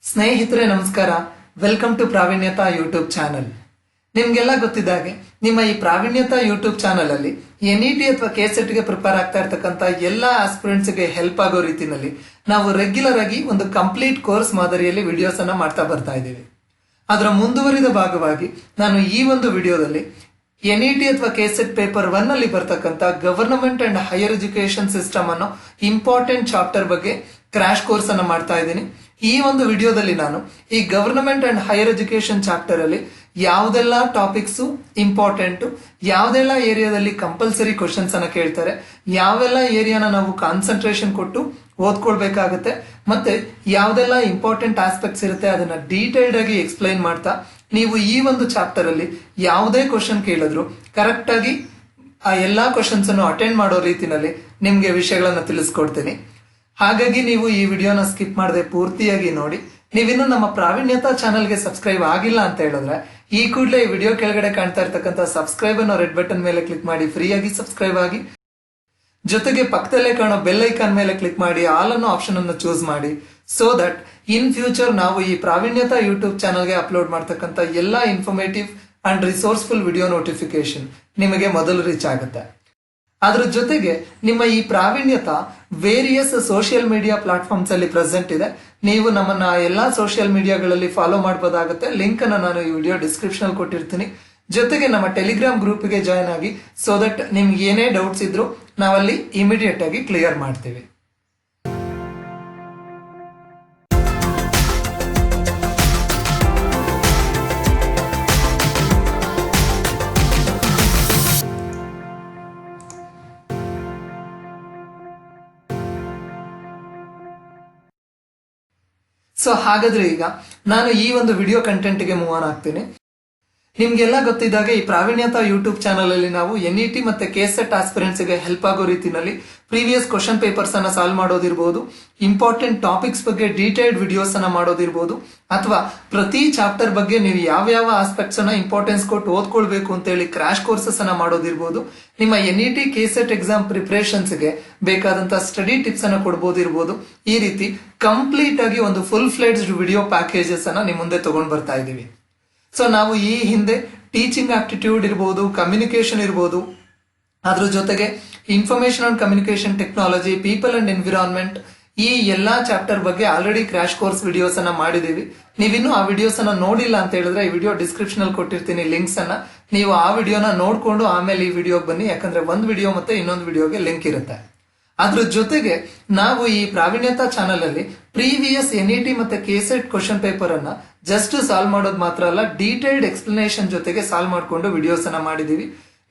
ಸ್ನೇಹಿತರೆ ನಮಸ್ಕಾರ. Welcome to Pravinyata YouTube channel. ನಿಮ್ಗೆಲ್ಲ ಗೊತ್ತಿದ್ದಾಗೆ ನಿಮ್ಮ ಈ ಪ್ರಾವೀಣ್ಯತಾ ಯೂಟ್ಯೂಬ್ ಚಾನಲ್ ಅಲ್ಲಿ NET ಅಥವಾ KCET ಗೆ ಪ್ರಿಪೇರ್ ಆಗ್ತಾ ಇರ್ತಕ್ಕಂಥ ಎಲ್ಲಾ ಆಸ್ಪಿರೆಂಟ್ಸ್ ಗೆ ಹೆಲ್ಪ್ ಆಗೋ ರೀತಿನಲ್ಲಿ ನಾವು ರೆಗ್ಯುಲರ್ ಆಗಿ ಒಂದು ಕಂಪ್ಲೀಟ್ ಕೋರ್ಸ್ ಮಾದರಿಯಲ್ಲಿ ವಿಡಿಯೋಸ್ ಅನ್ನ ಮಾಡ್ತಾ ಬರ್ತಾ ಇದ್ದೀವಿ. ಅದರ ಮುಂದುವರಿದ ಭಾಗವಾಗಿ ನಾನು ಈ ಒಂದು ವಿಡಿಯೋದಲ್ಲಿ NET ಅಥವಾ KCET ಪೇಪರ್ 1 ಅಲ್ಲಿ ಬರ್ತಕ್ಕಂಥ government and higher education system ಅನ್ನೋ ಇಂಪಾರ್ಟೆಂಟ್ ಚಾಪ್ಟರ್ ಬಗ್ಗೆ ಕ್ರಾಶ್ ಕೋರ್ಸ್ ಅನ್ನ ಮಾಡ್ತಾ ಇದ್ದೀನಿ. ಈ ಒಂದು ವಿಡಿಯೋದಲ್ಲಿ ನಾನು ಈ government and higher education chapter ಅಲ್ಲಿ ಯಾವ್ದೆಲ್ಲ ಟಾಪಿಕ್ಸ್ ಇಂಪಾರ್ಟೆಂಟ್, ಯಾವ್ದೆಲ್ಲ ಏರಿಯಾದಲ್ಲಿ ಕಂಪಲ್ಸರಿ ಕ್ವಶನ್ಸ್ ಅನ್ನ ಕೇಳ್ತಾರೆ, ಯಾವೆಲ್ಲ ಏರಿಯಾನ ನಾವು ಕಾನ್ಸಂಟ್ರೇಷನ್ ಕೊಟ್ಟು ಓದ್ಕೊಳ್ಬೇಕಾಗತ್ತೆ, ಮತ್ತೆ ಯಾವ್ದೆಲ್ಲ ಇಂಪಾರ್ಟೆಂಟ್ ಆಸ್ಪೆಕ್ಟ್ಸ್ ಇರುತ್ತೆ ಅದನ್ನ ಡೀಟೇಲ್ಡ್ ಆಗಿ ಎಕ್ಸ್ಪ್ಲೈನ್ ಮಾಡ್ತಾ ನೀವು ಈ ಒಂದು ಚಾಪ್ಟರ್ ಅಲ್ಲಿ ಯಾವುದೇ ಕ್ವಶನ್ ಕೇಳಿದ್ರು ಕರೆಕ್ಟ್ ಆಗಿ ಆ ಎಲ್ಲಾ ಕ್ವಶನ್ಸ್ ಅನ್ನು ಅಟೆಂಡ್ ಮಾಡೋ ರೀತಿನಲ್ಲಿ ನಿಮ್ಗೆ ವಿಷಯಗಳನ್ನ ತಿಳಿಸ್ಕೊಡ್ತೀನಿ. ಹಾಗಾಗಿ ನೀವು ಈ ವಿಡಿಯೋನ ಸ್ಕಿಪ್ ಮಾಡದೆ ಪೂರ್ತಿಯಾಗಿ ನೋಡಿ. ನೀವಿನ್ನು ನಮ್ಮ ಪ್ರಾವೀಣ್ಯತಾ ಚಾನಲ್ಗೆ ಸಬ್ಸ್ಕ್ರೈಬ್ ಆಗಿಲ್ಲ ಅಂತ ಹೇಳಿದ್ರೆ ಈ ಕೂಡಲೇ ಈ ವಿಡಿಯೋ ಕೆಳಗಡೆ ಕಾಣ್ತಾ ಇರ್ತಕ್ಕಂಥ ಸಬ್ಸ್ಕ್ರೈಬ್ ಅನ್ನೋ ರೆಡ್ ಬಟನ್ ಮೇಲೆ ಕ್ಲಿಕ್ ಮಾಡಿ ಫ್ರೀಯಾಗಿ ಸಬ್ಸ್ಕ್ರೈಬ್ ಆಗಿ, ಜೊತೆಗೆ ಪಕ್ಕದಲ್ಲೇ ಕಾಣೋ ಬೆಲ್ ಐಕಾನ್ ಮೇಲೆ ಕ್ಲಿಕ್ ಮಾಡಿ ಆಲ್ ಅನ್ನೋ ಆಪ್ಷನ್ ಅನ್ನು ಚೂಸ್ ಮಾಡಿ. ಸೋ ದಟ್ ಇನ್ ಫ್ಯೂಚರ್ ನಾವು ಈ ಪ್ರಾವೀಣ್ಯತಾ ಯೂಟ್ಯೂಬ್ ಚಾನಲ್ಗೆ ಅಪ್ಲೋಡ್ ಮಾಡ್ತಕ್ಕಂಥ ಎಲ್ಲಾ informative and resourceful video notification ನಿಮಗೆ ಮೊದಲು ರೀಚ್ ಆಗುತ್ತೆ. ಅದ್ರ ಜೊತೆಗೆ ನಿಮ್ಮ ಈ ಪ್ರಾವೀಣ್ಯತಾ ವೇರಿಯಸ್ ಸೋಷಿಯಲ್ ಮೀಡಿಯಾ ಪ್ಲಾಟ್ಫಾರ್ಮ್ಸ್ ಅಲ್ಲಿ ಪ್ರೆಸೆಂಟ್ ಇದೆ. ನೀವು ನಮ್ಮನ್ನ ಎಲ್ಲಾ ಸೋಷಿಯಲ್ ಮೀಡಿಯಾಗಳಲ್ಲಿ ಫಾಲೋ ಮಾಡಬಹುದಾಗುತ್ತೆ. ಲಿಂಕ್ ಅನ್ನ ನಾನು ಈ ವಿಡಿಯೋ ಡಿಸ್ಕ್ರಿಪ್ಷನ್ ಅಲ್ಲಿ ಕೊಟ್ಟಿರ್ತೀನಿ. ಜೊತೆಗೆ ನಮ್ಮ ಟೆಲಿಗ್ರಾಮ್ ಗ್ರೂಪ್ಗೆ ಜಾಯ್ನ್ ಆಗಿ, ಸೋ ದಟ್ ನಿಮ್ಗೆ ಏನೇ ಡೌಟ್ಸ್ ಇದ್ರು ನಾವಲ್ಲಿ ಇಮಿಡಿಯೇಟ್ ಆಗಿ ಕ್ಲಿಯರ್ ಮಾಡ್ತೀವಿ. ಸೊ ಹಾಗಾದ್ರೆ ಈಗ ನಾನು ಈ ಒಂದು ವಿಡಿಯೋ ಕಂಟೆಂಟ್ಗೆ ಮೂವ್ ಆನ್ ಆಗ್ತೀನಿ. ನಿಮ್ಗೆಲ್ಲ ಗೊತ್ತಿದ್ದಾಗ ಈ ಪ್ರಾವೀಣ್ಯತಾ ಯೂಟ್ಯೂಬ್ ಚಾನಲ್ ಅಲ್ಲಿ ನಾವು NET ಮತ್ತೆ KCET ಆಸ್ಪಿರೆಂಟ್ಸ್ ಗೆ ಹೆಲ್ಪ್ ಆಗೋ ರೀತಿನಲ್ಲಿ ಪ್ರೀವಿಯಸ್ ಕ್ವಶನ್ ಪೇಪರ್ಸ್ ಅನ್ನ ಸಾಲ್ವ್ ಮಾಡೋದಿರ್ಬೋದು, ಇಂಪಾರ್ಟೆಂಟ್ ಟಾಪಿಕ್ಸ್ ಬಗ್ಗೆ ಡೀಟೇಲ್ಡ್ ವಿಡಿಯೋಸ್ ಅನ್ನ ಮಾಡೋದಿರ್ಬೋದು, ಅಥವಾ ಪ್ರತಿ ಚಾಪ್ಟರ್ ಬಗ್ಗೆ ನೀವು ಯಾವ ಆಸ್ಪೆಕ್ಟ್ಸ್ ಅನ್ನ ಇಂಪಾರ್ಟೆನ್ಸ್ ಕೊಟ್ಟು ಓದ್ಕೊಳ್ಬೇಕು ಅಂತ ಹೇಳಿ ಕ್ರಾಶ್ ಕೋರ್ಸಸ್ ಅನ್ನ ಮಾಡೋದಿರ್ಬೋದು, ನಿಮ್ಮ NET KCET ಎಕ್ಸಾಮ್ ಪ್ರಿಪರೇಷನ್ಸ್ ಗೆ ಬೇಕಾದಂತ ಸ್ಟಡಿ ಟಿಪ್ಸ್ ಅನ್ನ ಕೊಡ್ಬೋದಿರ್ಬೋದು. ಈ ರೀತಿ ಕಂಪ್ಲೀಟ್ ಆಗಿ ಒಂದು ಫುಲ್ ಫ್ಲೆಡ್ಜ್ಡ್ ವಿಡಿಯೋ ಪ್ಯಾಕೇಜಸ್ ಅನ್ನ ನಿಮ್ ಮುಂದೆ ತಗೊಂಡ್ ಬರ್ತಾ ಇದೀವಿ. ಸೊ ನಾವು ಈ ಹಿಂದೆ ಟೀಚಿಂಗ್ ಆಪ್ಟಿಟ್ಯೂಡ್ ಇರ್ಬೋದು, ಕಮ್ಯುನಿಕೇಶನ್ ಇರ್ಬೋದು, ಅದ್ರ ಜೊತೆಗೆ information and communication technology, people and environment, ಈ ಎಲ್ಲಾ ಚಾಪ್ಟರ್ ಬಗ್ಗೆ ಆಲ್ರೆಡಿ ಕ್ರಾಶ್ ಕೋರ್ಸ್ ವಿಡಿಯೋಸ್ ಅನ್ನ ಮಾಡಿದೀವಿ. ನೀವಿನ್ನು ಆ ವಿಡಿಯೋಸ್ ಅನ್ನ ನೋಡಿಲ್ಲ ಅಂತ ಹೇಳಿದ್ರೆ ಈ ವಿಡಿಯೋ ಡಿಸ್ಕ್ರಿಪ್ಷನ್ ಅಲ್ಲಿ ಕೊಟ್ಟಿರ್ತೀನಿ ಲಿಂಕ್ಸ್ ಅನ್ನ. ನೀವು ಆ ವಿಡಿಯೋನ ನೋಡ್ಕೊಂಡು ಆಮೇಲೆ ಈ ವಿಡಿಯೋಗೆ ಬನ್ನಿ, ಯಾಕಂದ್ರೆ ಒಂದ್ ವಿಡಿಯೋ ಮತ್ತೆ ಇನ್ನೊಂದು ವಿಡಿಯೋಗೆ ಲಿಂಕ್ ಇರುತ್ತೆ. ಅದ್ರ ಜೊತೆಗೆ ನಾವು ಈ ಪ್ರಾವೀಣ್ಯತಾ ಚಾನಲ್ ಅಲ್ಲಿ ಪ್ರೀವಿಯಸ್ NET ಮತ್ತೆ KCET ಕ್ವಶನ್ ಪೇಪರ್ ಅನ್ನ ಜಸ್ಟ್ ಸಾಲ್ವ್ ಮಾಡೋದು ಮಾತ್ರ ಅಲ್ಲ, ಡೀಟೇಲ್ಡ್ ಎಕ್ಸ್ಪ್ಲನೇಷನ್ ಜೊತೆಗೆ ಸಾಲ್ವ್ ಮಾಡ್ಕೊಂಡು ವಿಡಿಯೋಸ್ ಅನ್ನ ಮಾಡಿದೀವಿ.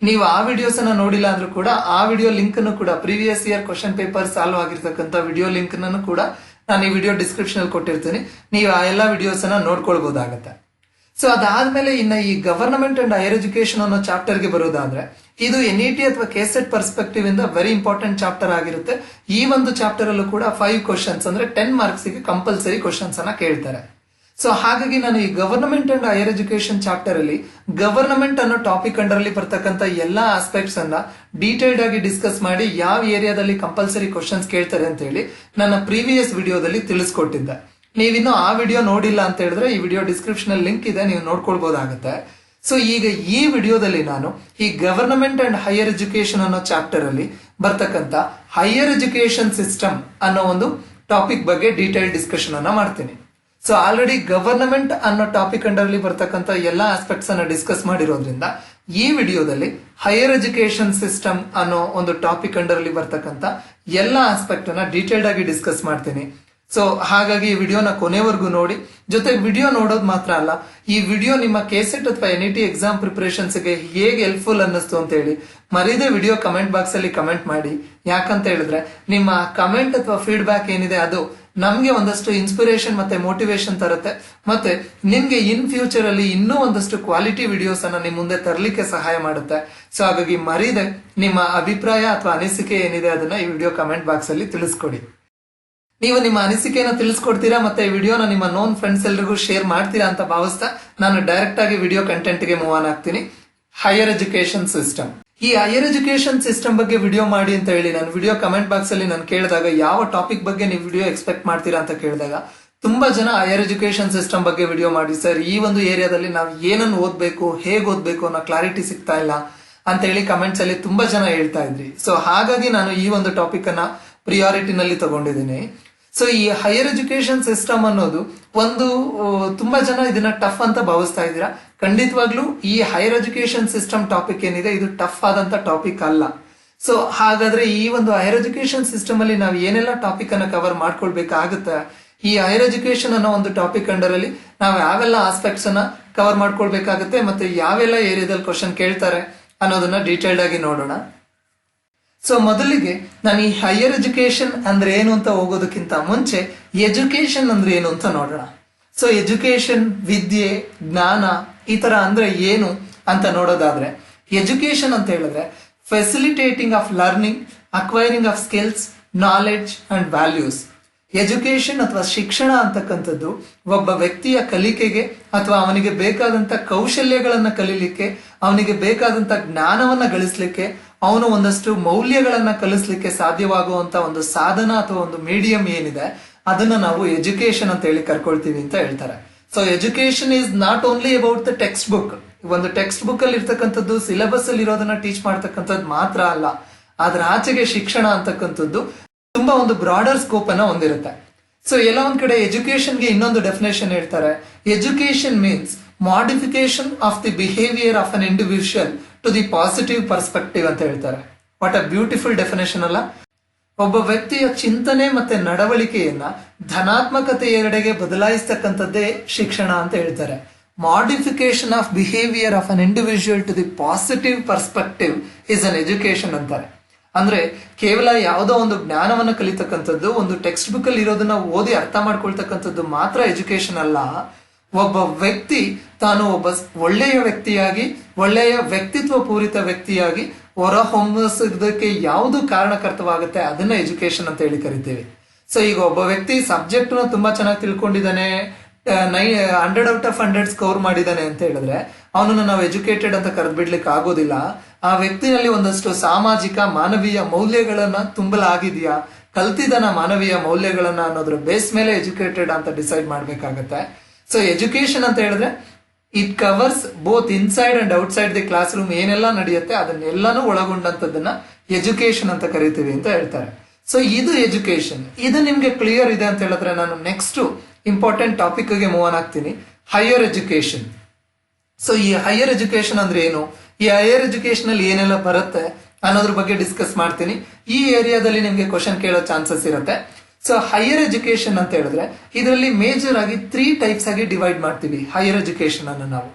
ನೀವು ಆ ವಿಡಿಯೋಸ್ ಅನ್ನ ನೋಡಿಲ್ಲ ಅಂದ್ರೂ ಕೂಡ ಆ ವಿಡಿಯೋ ಲಿಂಕ್ ಅನ್ನು ಕೂಡ, previous year question paper solve ಆಗಿರ್ತಕ್ಕಂಥ ವಿಡಿಯೋ ಲಿಂಕ್ ಅನ್ನು ಕೂಡ ನಾನು ಈ ವಿಡಿಯೋ ಡಿಸ್ಕ್ರಿಪ್ಷನ್ ಅಲ್ಲಿ ಕೊಟ್ಟಿರ್ತೀನಿ. ನೀವು ಆ ಎಲ್ಲಾ ವಿಡಿಯೋಸ್ ಅನ್ನ ನೋಡ್ಕೊಳ್ಬಹುದಾಗತ್ತೆ. ಸೊ ಅದಾದ್ಮೇಲೆ ಇನ್ನ ಈ ಗವರ್ನಮೆಂಟ್ ಅಂಡ್ ಹೈಯರ್ ಎಜುಕೇಶನ್ ಅನ್ನೋ ಚಾಪ್ಟರ್ ಗೆ ಬರೋದಾದ್ರೆ ಇದು NET ಅಥವಾ KCET ಪರ್ಸ್ಪೆಕ್ಟಿವ್ ಇಂದ ವೆರಿ ಇಂಪಾರ್ಟೆಂಟ್ ಚಾಪ್ಟರ್ ಆಗಿರುತ್ತೆ. ಈ ಒಂದು ಚಾಪ್ಟರ್ ಅಲ್ಲೂ ಕೂಡ 5 ಕ್ವಶನ್ಸ್ ಅಂದ್ರೆ 10 ಮಾರ್ಕ್ಸ್ ಗೆ ಕಂಪಲ್ಸರಿ ಕ್ವಶನ್ಸ್ ಅನ್ನ ಕೇಳ್ತಾರೆ. ಸೊ ಹಾಗಾಗಿ ನಾನು ಈ government and higher education chapter ಅಲ್ಲಿ ಗವರ್ನಮೆಂಟ್ ಅನ್ನೋ ಟಾಪಿಕ್ ಅಂಡರ್ ಅಲ್ಲಿ ಬರ್ತಕ್ಕಂಥ ಎಲ್ಲಾ ಆಸ್ಪೆಕ್ಟ್ಸ್ ಅನ್ನ ಡೀಟೇಲ್ಡ್ ಆಗಿ ಡಿಸ್ಕಸ್ ಮಾಡಿ ಯಾವ ಏರಿಯಾದಲ್ಲಿ ಕಂಪಲ್ಸರಿ ಕ್ವಶನ್ಸ್ ಕೇಳ್ತಾರೆ ಅಂತ ಹೇಳಿ ನನ್ನ ಪ್ರೀವಿಯಸ್ ವಿಡಿಯೋದಲ್ಲಿ ತಿಳಿಸ್ಕೊಟ್ಟಿದ್ದೆ. ನೀವಿನ್ನು ಆ ವಿಡಿಯೋ ನೋಡಿಲ್ಲ ಅಂತ ಹೇಳಿದ್ರೆ ಈ ವಿಡಿಯೋ ಡಿಸ್ಕ್ರಿಪ್ಷನ್ ಅಲ್ಲಿ ಲಿಂಕ್ ಇದೆ, ನೀವು ನೋಡ್ಕೊಳ್ಬಹುದಾಗುತ್ತೆ. ಸೊ ಈಗ ಈ ವಿಡಿಯೋದಲ್ಲಿ ನಾನು ಈ ಗವರ್ನಮೆಂಟ್ ಅಂಡ್ ಹೈಯರ್ ಎಜುಕೇಶನ್ ಅನ್ನೋ ಚಾಪ್ಟರ್ ಅಲ್ಲಿ ಬರ್ತಕ್ಕಂಥ ಹೈಯರ್ ಎಜುಕೇಶನ್ ಸಿಸ್ಟಮ್ ಅನ್ನೋ ಒಂದು ಟಾಪಿಕ್ ಬಗ್ಗೆ ಡೀಟೇಲ್ ಡಿಸ್ಕಷನ್ ಅನ್ನ ಮಾಡ್ತೀನಿ. ಸೊ ಆಲ್ರೆಡಿ ಗವರ್ನಮೆಂಟ್ ಅನ್ನೋ ಟಾಪಿಕ್ ಅಂಡರ್ ಅಲ್ಲಿ ಬರ್ತಕ್ಕಂಥ ಎಲ್ಲಾ ಆಸ್ಪೆಕ್ಟ್ಸ್ ಅನ್ನ ಡಿಸ್ಕಸ್ ಮಾಡಿರೋದ್ರಿಂದ ಈ ವಿಡಿಯೋದಲ್ಲಿ ಹೈಯರ್ ಎಜುಕೇಶನ್ ಸಿಸ್ಟಮ್ ಅನ್ನೋ ಒಂದು ಟಾಪಿಕ್ ಅಂಡರ್ ಅಲ್ಲಿ ಬರ್ತಕ್ಕಂಥ ಎಲ್ಲಾ ಆಸ್ಪೆಕ್ಟ್ ಅನ್ನ ಡೀಟೇಲ್ಡ್ ಆಗಿ ಡಿಸ್ಕಸ್ ಮಾಡ್ತೀನಿ. ಸೊ ಹಾಗಾಗಿ ಈ ವಿಡಿಯೋನ ಕೊನೆವರೆಗೂ ನೋಡಿ. ಜೊತೆಗೆ ವಿಡಿಯೋ ನೋಡೋದು ಮಾತ್ರ ಅಲ್ಲ, ಈ ವಿಡಿಯೋ ನಿಮ್ಮ KCET ಅಥವಾ NET ಎಕ್ಸಾಮ್ ಪ್ರಿಪರೇಷನ್ಸ್ ಗೆ ಹೇಗೆ ಹೆಲ್ಪ್ಫುಲ್ ಅನ್ನಿಸ್ತು ಅಂತ ಹೇಳಿ ಮರೀದೆ ವಿಡಿಯೋ ಕಮೆಂಟ್ ಬಾಕ್ಸ್ ಅಲ್ಲಿ ಕಮೆಂಟ್ ಮಾಡಿ. ಯಾಕಂತ ಹೇಳಿದ್ರೆ ನಿಮ್ಮ ಕಮೆಂಟ್ ಅಥವಾ ಫೀಡ್ಬ್ಯಾಕ್ ಏನಿದೆ ಅದು ನಮ್ಗೆ ಒಂದಷ್ಟು ಇನ್ಸ್ಪಿರೇಷನ್ ಮತ್ತೆ ಮೋಟಿವೇಶನ್ ತರುತ್ತೆ, ಮತ್ತೆ ನಿಮ್ಗೆ ಇನ್ ಫ್ಯೂಚರ್ ಅಲ್ಲಿ ಇನ್ನೂ ಒಂದಷ್ಟು ಕ್ವಾಲಿಟಿ ವಿಡಿಯೋಸ್ ಅನ್ನ ನಿಮ್ ಮುಂದೆ ತರಲಿಕ್ಕೆ ಸಹಾಯ ಮಾಡುತ್ತೆ. ಸೊ ಹಾಗಾಗಿ ಮರೀದೆ ನಿಮ್ಮ ಅಭಿಪ್ರಾಯ ಅಥವಾ ಅನಿಸಿಕೆ ಏನಿದೆ ಅದನ್ನ ಈ ವಿಡಿಯೋ ಕಮೆಂಟ್ ಬಾಕ್ಸ್ ಅಲ್ಲಿ ತಿಳಿಸ್ಕೊಡಿ. ನೀವು ನಿಮ್ಮ ಅನಿಸಿಕೆಯನ್ನ ತಿಳಿಸ್ಕೊಡ್ತೀರಾ ಮತ್ತೆ ಈ ವಿಡಿಯೋನ ನಿಮ್ಮ ನೋನ್ ಫ್ರೆಂಡ್ಸ್ ಎಲ್ರಿಗೂ ಶೇರ್ ಮಾಡ್ತೀರಾ ಅಂತ ಭಾವಿಸ್ತಾ ನಾನು ಡೈರೆಕ್ಟ್ ಆಗಿ ವಿಡಿಯೋ ಕಂಟೆಂಟ್ ಗೆ ಮೂವ್ ಆನ್ ಆಗ್ತೀನಿ. Higher education system. ಈ ಹೈಯರ್ ಎಜುಕೇಶನ್ ಸಿಸ್ಟಮ್ ಬಗ್ಗೆ ವಿಡಿಯೋ ಮಾಡಿ ಅಂತ ಹೇಳಿ ನಾನು ವಿಡಿಯೋ ಕಮೆಂಟ್ ಬಾಕ್ಸ್ ಅಲ್ಲಿ ನಾನು ಕೇಳಿದಾಗ ಯಾವ ಟಾಪಿಕ್ ಬಗ್ಗೆ ನೀವು ವಿಡಿಯೋ ಎಕ್ಸ್ಪೆಕ್ಟ್ ಮಾಡ್ತೀರಾ ಅಂತ ಕೇಳಿದಾಗ ತುಂಬಾ ಜನ ಹೈಯರ್ ಎಜುಕೇಶನ್ ಸಿಸ್ಟಮ್ ಬಗ್ಗೆ ವಿಡಿಯೋ ಮಾಡಿ ಸರ್, ಈ ಒಂದು ಏರಿಯಾದಲ್ಲಿ ನಾವು ಏನನ್ನು ಓದ್ಬೇಕು, ಹೇಗೆ ಓದ್ಬೇಕು ಅನ್ನೋ ಕ್ಲಾರಿಟಿ ಸಿಗ್ತಾ ಇಲ್ಲ ಅಂತ ಹೇಳಿ ಕಮೆಂಟ್ಸ್ ಅಲ್ಲಿ ತುಂಬಾ ಜನ ಹೇಳ್ತಾ ಇದ್ರಿ. ಸೊ ಹಾಗಾಗಿ ನಾನು ಈ ಒಂದು ಟಾಪಿಕ್ ಅನ್ನ ಪ್ರಿಯಾರಿಟಿನಲ್ಲಿ ತಗೊಂಡಿದ್ದೀನಿ. ಸೊ ಈ ಹೈಯರ್ ಎಜುಕೇಶನ್ ಸಿಸ್ಟಮ್ ಅನ್ನೋದು ಒಂದು ತುಂಬಾ ಜನ ಇದನ್ನ ಟಫ್ ಅಂತ ಭಾವಿಸ್ತಾ ಇದ್ದೀರಾ. ಖಂಡಿತವಾಗ್ಲೂ ಈ ಹೈಯರ್ ಎಜುಕೇಶನ್ ಸಿಸ್ಟಮ್ ಟಾಪಿಕ್ ಏನಿದೆ ಇದು ಟಫ್ ಆದಂತ ಟಾಪಿಕ್ ಅಲ್ಲ. ಸೊ ಹಾಗಾದ್ರೆ ಈ ಒಂದು ಹೈಯರ್ ಎಜುಕೇಶನ್ ಸಿಸ್ಟಮ್ ಅಲ್ಲಿ ನಾವು ಏನೆಲ್ಲ ಟಾಪಿಕ್ ಅನ್ನ ಕವರ್ ಮಾಡ್ಕೊಳ್ಬೇಕಾಗುತ್ತೆ, ಈ ಹೈಯರ್ ಎಜುಕೇಶನ್ ಅನ್ನೋ ಒಂದು ಟಾಪಿಕ್ ಅಂಡರ್ ಅಲ್ಲಿ ನಾವು ಯಾವೆಲ್ಲ ಆಸ್ಪೆಕ್ಟ್ಸ್ ಅನ್ನ ಕವರ್ ಮಾಡ್ಕೊಳ್ಬೇಕಾಗುತ್ತೆ ಮತ್ತೆ ಯಾವೆಲ್ಲ ಏರಿಯಾದಲ್ಲಿ ಕ್ವಶನ್ ಕೇಳ್ತಾರೆ ಅನ್ನೋದನ್ನ ಡೀಟೇಲ್ಡ್ ಆಗಿ ನೋಡೋಣ. ಸೊ ಮೊದಲಿಗೆ ನಾನು ಈ ಹೈಯರ್ ಎಜುಕೇಶನ್ ಅಂದ್ರೆ ಏನು ಅಂತ ಹೋಗೋದಕ್ಕಿಂತ ಮುಂಚೆ ಎಜುಕೇಶನ್ ಅಂದ್ರೆ ಏನು ಅಂತ ನೋಡೋಣ. ಸೊ ಎಜುಕೇಶನ್, ವಿದ್ಯೆ, ಜ್ಞಾನ ಈ ತರ ಅಂದ್ರೆ ಏನು ಅಂತ ನೋಡೋದಾದ್ರೆ, ಎಜುಕೇಶನ್ ಅಂತ ಹೇಳಿದ್ರೆ facilitating of learning, acquiring of skills, knowledge and values. Education ಅಥವಾ ಶಿಕ್ಷಣ ಅಂತಕ್ಕಂಥದ್ದು ಒಬ್ಬ ವ್ಯಕ್ತಿಯ ಕಲಿಕೆಗೆ ಅಥವಾ ಅವನಿಗೆ ಬೇಕಾದಂತ ಕೌಶಲ್ಯಗಳನ್ನ ಕಲೀಲಿಕ್ಕೆ, ಅವನಿಗೆ ಬೇಕಾದಂತ ಜ್ಞಾನವನ್ನ ಗಳಿಸ್ಲಿಕ್ಕೆ, ಅವನು ಒಂದಷ್ಟು ಮೌಲ್ಯಗಳನ್ನ ಕಲಿಸ್ಲಿಕ್ಕೆ ಸಾಧ್ಯವಾಗುವಂತ ಒಂದು ಸಾಧನ ಅಥವಾ ಒಂದು ಮೀಡಿಯಂ ಏನಿದೆ ಅದನ್ನ ನಾವು ಎಜುಕೇಶನ್ ಅಂತ ಹೇಳಿ ಕರ್ಕೊಳ್ತೀವಿ ಅಂತ ಹೇಳ್ತಾರೆ. So education is not only about the text book. ಒಂದು ಟೆಕ್ಸ್ಟ್ ಬುಕ್ ಅಲ್ಲಿ ಇರ್ತಕ್ಕಂಥದ್ದು, ಸಿಲೆಬಸ್ ಅಲ್ಲಿ ಇರೋದನ್ನ ಟೀಚ್ ಮಾಡ್ತಕ್ಕಂಥದ್ದು ಮಾತ್ರ ಅಲ್ಲ, ಅದ್ರ ಆಚೆಗೆ ಶಿಕ್ಷಣ ಅಂತಕ್ಕಂಥದ್ದು ತುಂಬಾ ಒಂದು ಬ್ರಾಡರ್ ಸ್ಕೋಪ್ ಅನ್ನ ಹೊಂದಿರುತ್ತೆ. ಸೊ ಎಲ್ಲ ಒಂದ್ ಕಡೆ ಎಜುಕೇಶನ್ಗೆ ಇನ್ನೊಂದು ಡೆಫಿನೇಷನ್ ಹೇಳ್ತಾರೆ. Education means modification of the behaviour of an individual to the positive perspective ಅಂತ ಹೇಳ್ತಾರೆ. ವಾಟ್ ಅ ಬ್ಯೂಟಿಫುಲ್ ಡೆಫಿನೇಷನ್ ಅಲ್ಲ. ಒಬ್ಬ ವ್ಯಕ್ತಿಯ ಚಿಂತನೆ ಮತ್ತೆ ನಡವಳಿಕೆಯನ್ನ ಧನಾತ್ಮಕತೆಯೆಡೆಗೆ ಬದಲಾಯಿಸ್ತಕ್ಕಂಥದ್ದೇ ಶಿಕ್ಷಣ ಅಂತ ಹೇಳ್ತಾರೆ. Modification of behaviour of an individual to the positive perspective is an education ಅಂತಾರೆ. ಅಂದ್ರೆ ಕೇವಲ ಯಾವುದೋ ಒಂದು ಜ್ಞಾನವನ್ನ ಕಲಿತಕ್ಕಂಥದ್ದು, ಒಂದು ಟೆಕ್ಸ್ಟ್ ಬುಕ್ ಅಲ್ಲಿ ಇರೋದನ್ನ ಓದಿ ಅರ್ಥ ಮಾಡ್ಕೊಳ್ತಕ್ಕಂಥದ್ದು ಮಾತ್ರ ಎಜುಕೇಶನ್ ಅಲ್ಲ. ಒಬ್ಬ ವ್ಯಕ್ತಿ ತಾನು ಒಬ್ಬ ಒಳ್ಳೆಯ ವ್ಯಕ್ತಿಯಾಗಿ, ಒಳ್ಳೆಯ ವ್ಯಕ್ತಿತ್ವ ಪೂರಿತ ವ್ಯಕ್ತಿಯಾಗಿ ಹೊರ ಹೊಮ್ಮಿಸೋದಕ್ಕೆ ಯಾವುದು ಕಾರಣಕರ್ತವಾಗುತ್ತೆ ಅದನ್ನ ಎಜುಕೇಶನ್ ಅಂತ ಹೇಳಿ ಕರಿತೀವಿ. ಸೊ ಈಗ ಒಬ್ಬ ವ್ಯಕ್ತಿ ಸಬ್ಜೆಕ್ಟ್ ನ ತುಂಬಾ ಚೆನ್ನಾಗಿ ತಿಳ್ಕೊಂಡಿದ್ದಾನೆ, 100 out of 100 ಸ್ಕೋರ್ ಮಾಡಿದ್ದಾನೆ ಅಂತ ಹೇಳಿದ್ರೆ ಅವನನ್ನ ನಾವು ಎಜುಕೇಟೆಡ್ ಅಂತ ಕರೆದ್ಬಿಡ್ಲಿಕ್ಕೆ ಆಗೋದಿಲ್ಲ. ಆ ವ್ಯಕ್ತಿನಲ್ಲಿ ಒಂದಷ್ಟು ಸಾಮಾಜಿಕ ಮಾನವೀಯ ಮೌಲ್ಯಗಳನ್ನ ತುಂಬಲಾಗಿದೆಯಾ, ಕಲ್ತಿದನ ಮಾನವೀಯ ಮೌಲ್ಯಗಳನ್ನ ಅನ್ನೋದ್ರ ಬೇಸ್ ಮೇಲೆ ಎಜುಕೇಟೆಡ್ ಅಂತ ಡಿಸೈಡ್ ಮಾಡ್ಬೇಕಾಗತ್ತೆ. ಸೊ ಎಜುಕೇಶನ್ ಅಂತ ಹೇಳಿದ್ರೆ it covers both inside and outside the class room ಏನೆಲ್ಲ ನಡೆಯುತ್ತೆ ಅದನ್ನೆಲ್ಲಾನು ಒಳಗೊಂಡಂತದನ್ನ ಎಜುಕೇಶನ್ ಅಂತ ಕರಿತೀವಿ ಅಂತ ಹೇಳ್ತಾರೆ. ಸೊ ಇದು ಎಜುಕೇಶನ್. ಇದು ನಿಮ್ಗೆ ಕ್ಲಿಯರ್ ಇದೆ ಅಂತ ಹೇಳಿದ್ರೆ ನಾನು ನೆಕ್ಸ್ಟ್ ಇಂಪಾರ್ಟೆಂಟ್ ಟಾಪಿಕ್ ಗೆ ಮೂವ್ ಆನ್ ಆಗ್ತೀನಿ, ಹೈಯರ್ ಎಜುಕೇಶನ್. ಸೊ ಈ ಹೈಯರ್ ಎಜುಕೇಶನ್ ಅಂದ್ರೆ ಏನು, ಈ ಹೈಯರ್ ಎಜುಕೇಶನ್ ಅಲ್ಲಿ ಏನೆಲ್ಲ ಬರುತ್ತೆ ಅನ್ನೋದ್ರ ಬಗ್ಗೆ ಡಿಸ್ಕಸ್ ಮಾಡ್ತೀನಿ. ಈ ಏರಿಯಾದಲ್ಲಿ ನಿಮ್ಗೆ ಕ್ವಶನ್ ಕೇಳೋ ಚಾನ್ಸಸ್ ಇರುತ್ತೆ. ಸೊ ಹೈಯರ್ ಎಜುಕೇಶನ್ ಅಂತ ಹೇಳಿದ್ರೆ ಇದರಲ್ಲಿ ಮೇಜರ್ ಆಗಿ 3 ಟೈಪ್ಸ್ ಆಗಿ ಡಿವೈಡ್ ಮಾಡ್ತೀವಿ ಹೈಯರ್ ಎಜುಕೇಶನ್ ಅನ್ನು ನಾವು.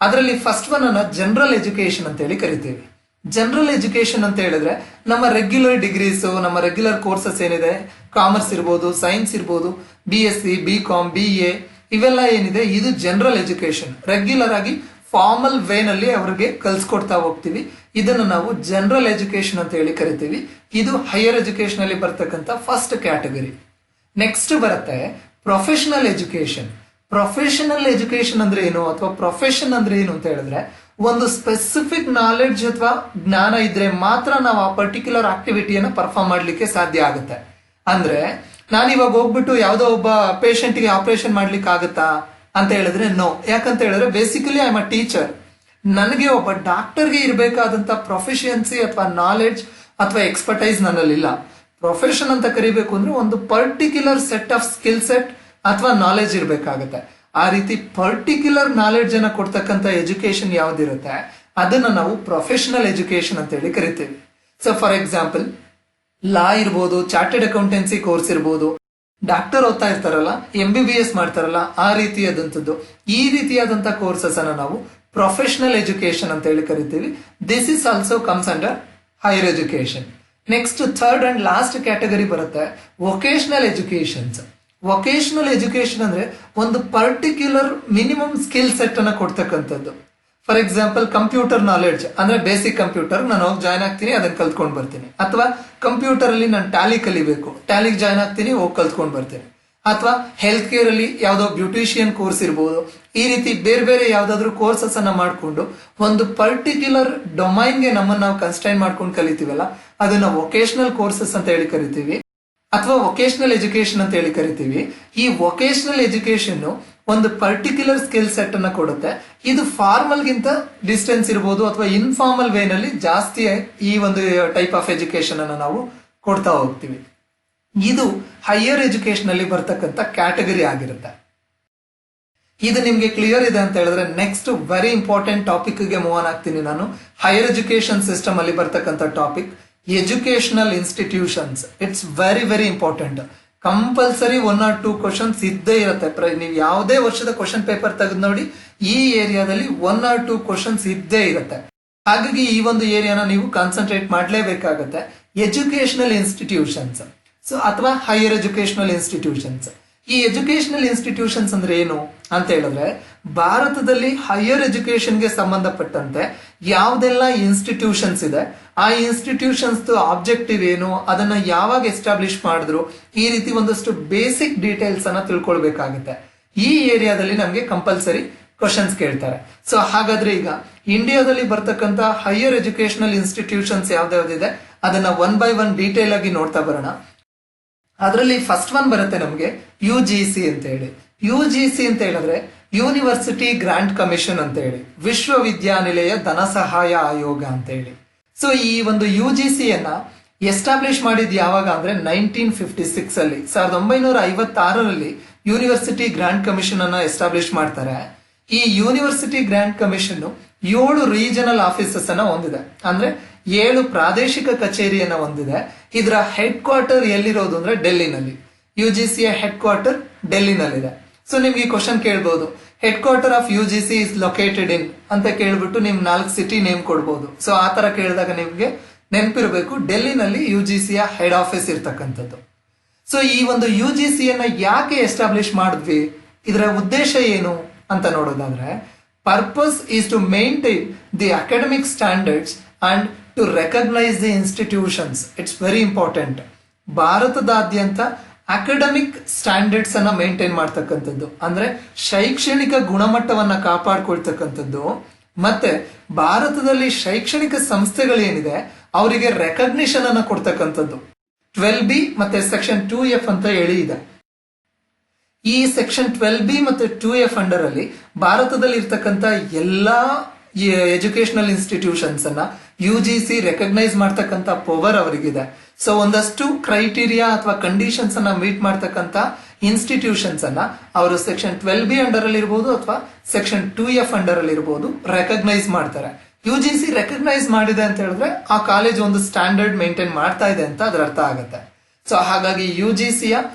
ಅದರಲ್ಲಿ ಫಸ್ಟ್ ಒನ್ ಅನ್ನ ಜನರಲ್ ಎಜುಕೇಶನ್ ಅಂತ ಹೇಳಿ ಕರಿತೀವಿ. ಜನರಲ್ ಎಜುಕೇಶನ್ ಅಂತ ಹೇಳಿದ್ರೆ ನಮ್ಮ ರೆಗ್ಯುಲರ್ ಡಿಗ್ರೀಸ್, ನಮ್ಮ ರೆಗ್ಯುಲರ್ ಕೋರ್ಸಸ್ ಏನಿದೆ, ಕಾಮರ್ಸ್ ಇರ್ಬೋದು, ಸೈನ್ಸ್ ಇರ್ಬೋದು, BSc, BCom, BA ಇವೆಲ್ಲ ಏನಿದೆ ಇದು ಜನರಲ್ ಎಜುಕೇಶನ್. ರೆಗ್ಯುಲರ್ ಆಗಿ ಫಾರ್ಮಲ್ ವೇನಲ್ಲಿ ಅವ್ರಿಗೆ ಕಲ್ಸ್ಕೊಡ್ತಾ ಹೋಗ್ತೀವಿ. ಇದನ್ನು ನಾವು ಜನರಲ್ ಎಜುಕೇಶನ್ ಅಂತ ಹೇಳಿ ಕರಿತೀವಿ. ಇದು ಹೈಯರ್ ಎಜುಕೇಶನ್ ಅಲ್ಲಿ ಬರ್ತಕ್ಕಂಥ ಫಸ್ಟ್ ಕ್ಯಾಟಗರಿ. ನೆಕ್ಸ್ಟ್ ಬರುತ್ತೆ ಪ್ರೊಫೆಷನಲ್ ಎಜುಕೇಶನ್. ಪ್ರೊಫೆಷನಲ್ ಎಜುಕೇಶನ್ ಅಂದ್ರೆ ಏನು ಅಥವಾ ಪ್ರೊಫೆಷನ್ ಅಂದ್ರೆ ಏನು ಅಂತ ಹೇಳಿದ್ರೆ ಒಂದು ಸ್ಪೆಸಿಫಿಕ್ ನಾಲೆಡ್ಜ್ ಅಥವಾ ಜ್ಞಾನ ಇದ್ರೆ ಮಾತ್ರ ನಾವು ಆ ಪರ್ಟಿಕ್ಯುಲರ್ ಆಕ್ಟಿವಿಟಿಯನ್ನ ಪರ್ಫಾರ್ಮ್ ಮಾಡ್ಲಿಕ್ಕೆ ಸಾಧ್ಯ ಆಗುತ್ತೆ. ಅಂದ್ರೆ ನಾನಿವಾಗ ಹೋಗ್ಬಿಟ್ಟು ಯಾವುದೋ ಒಬ್ಬ ಪೇಷಂಟ್ ಗೆ ಆಪರೇಷನ್ ಮಾಡ್ಲಿಕ್ಕೆ ಆಗುತ್ತಾ ಅಂತ ಹೇಳಿದ್ರೆ ನೋ. ಯಾಕಂತ ಹೇಳಿದ್ರೆ basically I am a teacher. ನನಗೆ ಒಬ್ಬ ಡಾಕ್ಟರ್ಗೆ ಇರಬೇಕಾದಂತ ಪ್ರೊಫೆಷಿಯನ್ಸಿ ಅಥವಾ ನಾಲೆಡ್ಜ್ ಅಥವಾ ಎಕ್ಸ್ಪರ್ಟೈಸ್ ನನ್ನಲ್ಲಿಲ್ಲ. ಪ್ರೊಫೆಷನ್ ಅಂತ ಕರಿಬೇಕು ಅಂದ್ರೆ ಒಂದು particular set of skill set ಅಥವಾ ನಾಲೆಡ್ಜ್ ಇರಬೇಕಾಗುತ್ತೆ. ಆ ರೀತಿ ಪರ್ಟಿಕ್ಯುಲರ್ ನಾಲೆಡ್ಜ್ ಅನ್ನ ಕೊಡ್ತಕ್ಕಂಥ ಎಜುಕೇಶನ್ ಯಾವ್ದಿರುತ್ತೆ ಅದನ್ನ ನಾವು ಪ್ರೊಫೆಷನಲ್ ಎಜುಕೇಶನ್ ಅಂತ ಹೇಳಿ ಕರಿತೀವಿ. ಸೊ ಫಾರ್ ಎಕ್ಸಾಂಪಲ್ ಲಾ ಇರ್ಬೋದು, ಚಾರ್ಟೆಡ್ ಅಕೌಂಟೆನ್ಸಿ ಕೋರ್ಸ್ ಇರ್ಬೋದು, ಡಾಕ್ಟರ್ ಓದ್ತಾ ಇರ್ತಾರಲ್ಲ, MBBS ಮಾಡ್ತಾರಲ್ಲ, ಆ ರೀತಿಯಾದಂಥದ್ದು, ಈ ರೀತಿಯಾದಂಥ ಕೋರ್ಸಸ್ ಅನ್ನ ನಾವು ಪ್ರೊಫೆಷನಲ್ ಎಜುಕೇಶನ್ ಅಂತ ಹೇಳಿ ಕರಿತೀವಿ. This is also comes under higher education. Next third and last category ಬರುತ್ತೆ ವೊಕೇಶನಲ್ ಎಜುಕೇಶನ್ಸ್. ವೊಕೇಶನಲ್ ಎಜುಕೇಶನ್ ಅಂದ್ರೆ ಒಂದು ಪರ್ಟಿಕ್ಯುಲರ್ ಮಿನಿಮಮ್ ಸ್ಕಿಲ್ ಸೆಟ್ ಅನ್ನ ಕೊಡ್ತಕ್ಕಂಥದ್ದು. ಫಾರ್ ಎಕ್ಸಾಂಪಲ್ ಕಂಪ್ಯೂಟರ್ ನಾಲೆಡ್ಜ್ ಅಂದ್ರೆ ಬೇಸಿಕ್ ಕಂಪ್ಯೂಟರ್ ನಾನು ಹೋಗಿ ಜಾಯ್ನ್ ಆಗ್ತೀನಿ, ಅದನ್ನ ಕಲ್ತ್ಕೊಂಡು ಬರ್ತೀನಿ. ಅಥವಾ ಕಂಪ್ಯೂಟರ್ ಅಲ್ಲಿ ನಾನು ಟ್ಯಾಲಿ ಕಲಿಬೇಕು, ಟ್ಯಾಲಿಗೆ ಜಾಯ್ನ್ ಆಗ್ತೀನಿ, ಹೋಗಿ ಕಲ್ತ್ಕೊಂಡು ಬರ್ತೀನಿ. ಅಥವಾ ಹೆಲ್ತ್ ಕೇರ್ ಅಲ್ಲಿ ಯಾವ್ದೋ ಬ್ಯೂಟಿಷಿಯನ್ ಕೋರ್ಸ್ ಇರ್ಬೋದು. ಈ ರೀತಿ ಬೇರೆ ಬೇರೆ ಯಾವ್ದಾದ್ರು ಕೋರ್ಸಸ್ ಅನ್ನ ಮಾಡ್ಕೊಂಡು ಒಂದು ಪರ್ಟಿಕ್ಯುಲರ್ ಡೊಮೈನ್ಗೆ ನಮ್ಮನ್ನ ನಾವು ಕನ್ಸ್ಟ್ರೈನ್ ಮಾಡ್ಕೊಂಡು ಕಲಿತೀವಲ್ಲ ಅದನ್ನ ವೊಕೇಶನಲ್ ಕೋರ್ಸಸ್ ಅಂತ ಹೇಳಿ ಕರಿತೀವಿ. ಅಥವಾ ವೊಕೇಶನಲ್ ಎಜುಕೇಶನ್ ಅಂತ ಹೇಳಿ ಕರಿತೀವಿ. ಈ ವೊಕೇಶನಲ್ ಎಜುಕೇಶನ್ ಒಂದು ಪರ್ಟಿಕ್ಯುಲರ್ ಸ್ಕಿಲ್ ಸೆಟ್ ಅನ್ನ ಕೊಡುತ್ತೆ. ಇದು ಫಾರ್ಮಲ್ ಗಿಂತ ಡಿಸ್ಟೆನ್ಸ್ ಇರಬಹುದು ಅಥವಾ ಇನ್ಫಾರ್ಮಲ್ ವೇನಲ್ಲಿ ಜಾಸ್ತಿ ಈ ಒಂದು ಟೈಪ್ ಆಫ್ ಎಜುಕೇಶನ್ ಅನ್ನ ನಾವು ಕೊಡ್ತಾ ಹೋಗ್ತೀವಿ. ಇದು ಹೈಯರ್ ಎಜುಕೇಶನ್ ಅಲ್ಲಿ ಬರ್ತಕ್ಕಂಥ ಕ್ಯಾಟಗರಿ ಆಗಿರುತ್ತೆ. ಇದು ನಿಮ್ಗೆ ಕ್ಲಿಯರ್ ಇದೆ ಅಂತ ಹೇಳಿದ್ರೆ ನೆಕ್ಸ್ಟ್ ವೆರಿ ಇಂಪಾರ್ಟೆಂಟ್ ಟಾಪಿಕ್ ಗೆ ಮೂವ್ ಆನ್ ಆಗ್ತೀನಿ ನಾನು. ಹೈಯರ್ ಎಜುಕೇಶನ್ ಸಿಸ್ಟಮ್ ಅಲ್ಲಿ ಬರ್ತಕ್ಕಂಥ topic educational institutions. It's very very important. Compulsory 1 or 2 questions ಇದ್ದೇ ಇರುತ್ತೆ. ನೀವು ಯಾವುದೇ ವರ್ಷದ ಕ್ವಶನ್ ಪೇಪರ್ ತೆಗೆದು ನೋಡಿ, ಈ ಏರಿಯಾದಲ್ಲಿ 1 or 2 ಕ್ವಶನ್ಸ್ ಇದ್ದೇ ಇರುತ್ತೆ. ಹಾಗಾಗಿ ಈ ಒಂದು ಏರಿಯಾನ ನೀವು ಕಾನ್ಸಂಟ್ರೇಟ್ ಮಾಡಲೇಬೇಕಾಗತ್ತೆ. ಎಜುಕೇಶನಲ್ ಇನ್ಸ್ಟಿಟ್ಯೂಷನ್ಸ್ ಅಥವಾ ಹೈಯರ್ ಎಜುಕೇಶನಲ್ ಇನ್ಸ್ಟಿಟ್ಯೂಷನ್ಸ್. ಈ ಎಜುಕೇಶನಲ್ ಇನ್ಸ್ಟಿಟ್ಯೂಷನ್ಸ್ ಅಂದ್ರೆ ಏನು ಅಂತ ಹೇಳಿದ್ರೆ, ಭಾರತದಲ್ಲಿ ಹೈಯರ್ ಎಜುಕೇಶನ್ಗೆ ಸಂಬಂಧಪಟ್ಟಂತೆ ಯಾವ್ದೆಲ್ಲ ಇನ್ಸ್ಟಿಟ್ಯೂಷನ್ಸ್ ಇದೆ, ಆ ಇನ್ಸ್ಟಿಟ್ಯೂಷನ್ಸ್ ಆಬ್ಜೆಕ್ಟಿವ್ ಏನು, ಅದನ್ನ ಯಾವಾಗ ಎಸ್ಟಾಬ್ಲಿಷ್ ಮಾಡಿದ್ರು, ಈ ರೀತಿ ಒಂದಷ್ಟು ಬೇಸಿಕ್ ಡೀಟೇಲ್ಸ್ ಅನ್ನ ತಿಳ್ಕೊಳ್ಬೇಕಾಗುತ್ತೆ. ಈ ಏರಿಯಾದಲ್ಲಿ ನಮ್ಗೆ ಕಂಪಲ್ಸರಿ ಕ್ವಶನ್ಸ್ ಕೇಳ್ತಾರೆ. ಸೊ ಹಾಗಾದ್ರೆ ಈಗ ಇಂಡಿಯಾದಲ್ಲಿ ಬರ್ತಕ್ಕಂಥ ಹೈಯರ್ ಎಜುಕೇಶನಲ್ ಇನ್ಸ್ಟಿಟ್ಯೂಷನ್ಸ್ ಯಾವ್ದಾವ್ದಿದೆ ಅದನ್ನ 1 by 1 ಡೀಟೇಲ್ ಆಗಿ ನೋಡ್ತಾ ಬರೋಣ. ಅದರಲ್ಲಿ ಫಸ್ಟ್ ಒನ್ ಬರುತ್ತೆ ನಮಗೆ UGC ಅಂತ ಹೇಳಿ. UGC ಅಂತ ಹೇಳಿದ್ರೆ ಯೂನಿವರ್ಸಿಟಿ ಗ್ರಾಂಟ್ ಕಮಿಷನ್ ಅಂತ ಹೇಳಿ, ವಿಶ್ವವಿದ್ಯಾನಿಲಯ ಧನ ಸಹಾಯ ಆಯೋಗ ಅಂತ ಹೇಳಿ. ಸೊ ಈ ಒಂದು UGC ಅನ್ನ ಎಸ್ಟಾಬ್ಲಿಷ್ ಮಾಡಿದ್ ಯಾವಾಗ ಅಂದ್ರೆ 1956 ಅಲ್ಲಿ, 1956ರಲ್ಲಿ ಯೂನಿವರ್ಸಿಟಿ ಗ್ರಾಂಟ್ ಕಮಿಷನ್ ಅನ್ನ ಎಸ್ಟಾಬ್ಲಿಷ್ ಮಾಡ್ತಾರೆ. ಈ university grant commission 7 regional offices ಅನ್ನ ಹೊಂದಿದೆ, ಅಂದ್ರೆ 7 ಪ್ರಾದೇಶಿಕ ಕಚೇರಿಯನ್ನ ಹೊಂದಿದೆ. ಇದರ ಹೆಡ್ ಕ್ವಾರ್ಟರ್ ಎಲ್ಲಿರೋದು ಅಂದ್ರೆ ಡೆಲ್ಲಿನಲ್ಲಿ. UGC ಹೆಡ್ ಕ್ವಾರ್ಟರ್ ಡೆಲ್ಲಿನಲ್ಲಿದೆ. ಸೊ ನಿಮ್ಗೆ ಈ ಕ್ವಶನ್ ಕೇಳ್ಬೋದು, headquarter of UGC is located in ಅಂತ ಕೇಳ್ಬಿಟ್ಟು ನಿಮ್ 4 ಸಿಟಿ ನೇಮ್ ಕೊಡ್ಬೋದು. ಸೊ ಆ ತರ ಕೇಳಿದಾಗ ನಿಮ್ಗೆ ನೆನಪಿರಬೇಕು ಡೆಲ್ಲಿನಲ್ಲಿ UGC ಹೆಡ್ ಆಫೀಸ್ ಇರ್ತಕ್ಕಂಥದ್ದು. ಸೊ ಈ ಒಂದು UGC ಅನ್ನ ಯಾಕೆ ಎಸ್ಟಾಬ್ಲಿಷ್ ಮಾಡಿದ್ವಿ, ಇದರ ಉದ್ದೇಶ ಏನು ಅಂತ ನೋಡೋದಾದ್ರೆ, purpose is to maintain the academic standards and to recognise the institutions. It's very important. ಭಾರತದಾದ್ಯಂತ ಅಕಾಡೆಮಿಕ್ ಸ್ಟ್ಯಾಂಡರ್ಡ್ಸ್ ಅನ್ನ ಮೇಂಟೈನ್ ಮಾಡ್ತಕ್ಕಂಥದ್ದು, ಅಂದ್ರೆ ಶೈಕ್ಷಣಿಕ ಗುಣಮಟ್ಟವನ್ನ ಕಾಪಾಡ್ಕೊಳ್ತಕ್ಕಂಥದ್ದು, ಮತ್ತೆ ಭಾರತದಲ್ಲಿ ಶೈಕ್ಷಣಿಕ ಸಂಸ್ಥೆಗಳೇನಿದೆ ಅವರಿಗೆ ರೆಕಗ್ನಿಷನ್ ಅನ್ನ ಕೊಡ್ತಕ್ಕಂಥದ್ದು. 12B ಮತ್ತೆ ಸೆಕ್ಷನ್ 2F ಅಂತ ಹೇಳಿ ಇದೆ. ಈ ಸೆಕ್ಷನ್ 12B ಮತ್ತೆ 2F ಅಂಡರ್ ಅಲ್ಲಿ ಭಾರತದಲ್ಲಿ ಇರ್ತಕ್ಕಂಥ ಎಲ್ಲಾ ಎಜುಕೇಶನಲ್ ಇನ್ಸ್ಟಿಟ್ಯೂಷನ್ಸ್ ಅನ್ನ UGC ರೆಕಗ್ನೈಸ್ ಮಾಡ್ತಕ್ಕಂಥ ಪವರ್ ಅವರಿಗಿದೆ. ಸೊ ಒಂದಷ್ಟು ಕ್ರೈಟೀರಿಯಾ ಅಥವಾ ಕಂಡೀಷನ್ಸ್ ಅನ್ನ ಮೀಟ್ ಮಾಡ್ತಕ್ಕಂಥ ಇನ್ಸ್ಟಿಟ್ಯೂಷನ್ಸ್ ಅನ್ನ ಅವರು ಸೆಕ್ಷನ್ 12B ಅಂಡರ್ ಅಲ್ಲಿ ಇರಬಹುದು ಅಥವಾ ಸೆಕ್ಷನ್ 2F ಅಂಡರ್ ಅಲ್ಲಿ ಇರಬಹುದು ರೆಕಗ್ನೈಸ್ ಮಾಡ್ತಾರೆ. UGC ರೆಕಗ್ನೈಸ್ ಮಾಡಿದೆ ಅಂತ ಹೇಳಿದ್ರೆ ಆ ಕಾಲೇಜ್ ಒಂದು ಸ್ಟ್ಯಾಂಡರ್ಡ್ ಮೇಂಟೈನ್ ಮಾಡ್ತಾ ಇದೆ ಅಂತ ಅದರ ಅರ್ಥ ಆಗುತ್ತೆ. ಸೊ ಹಾಗಾಗಿ UGC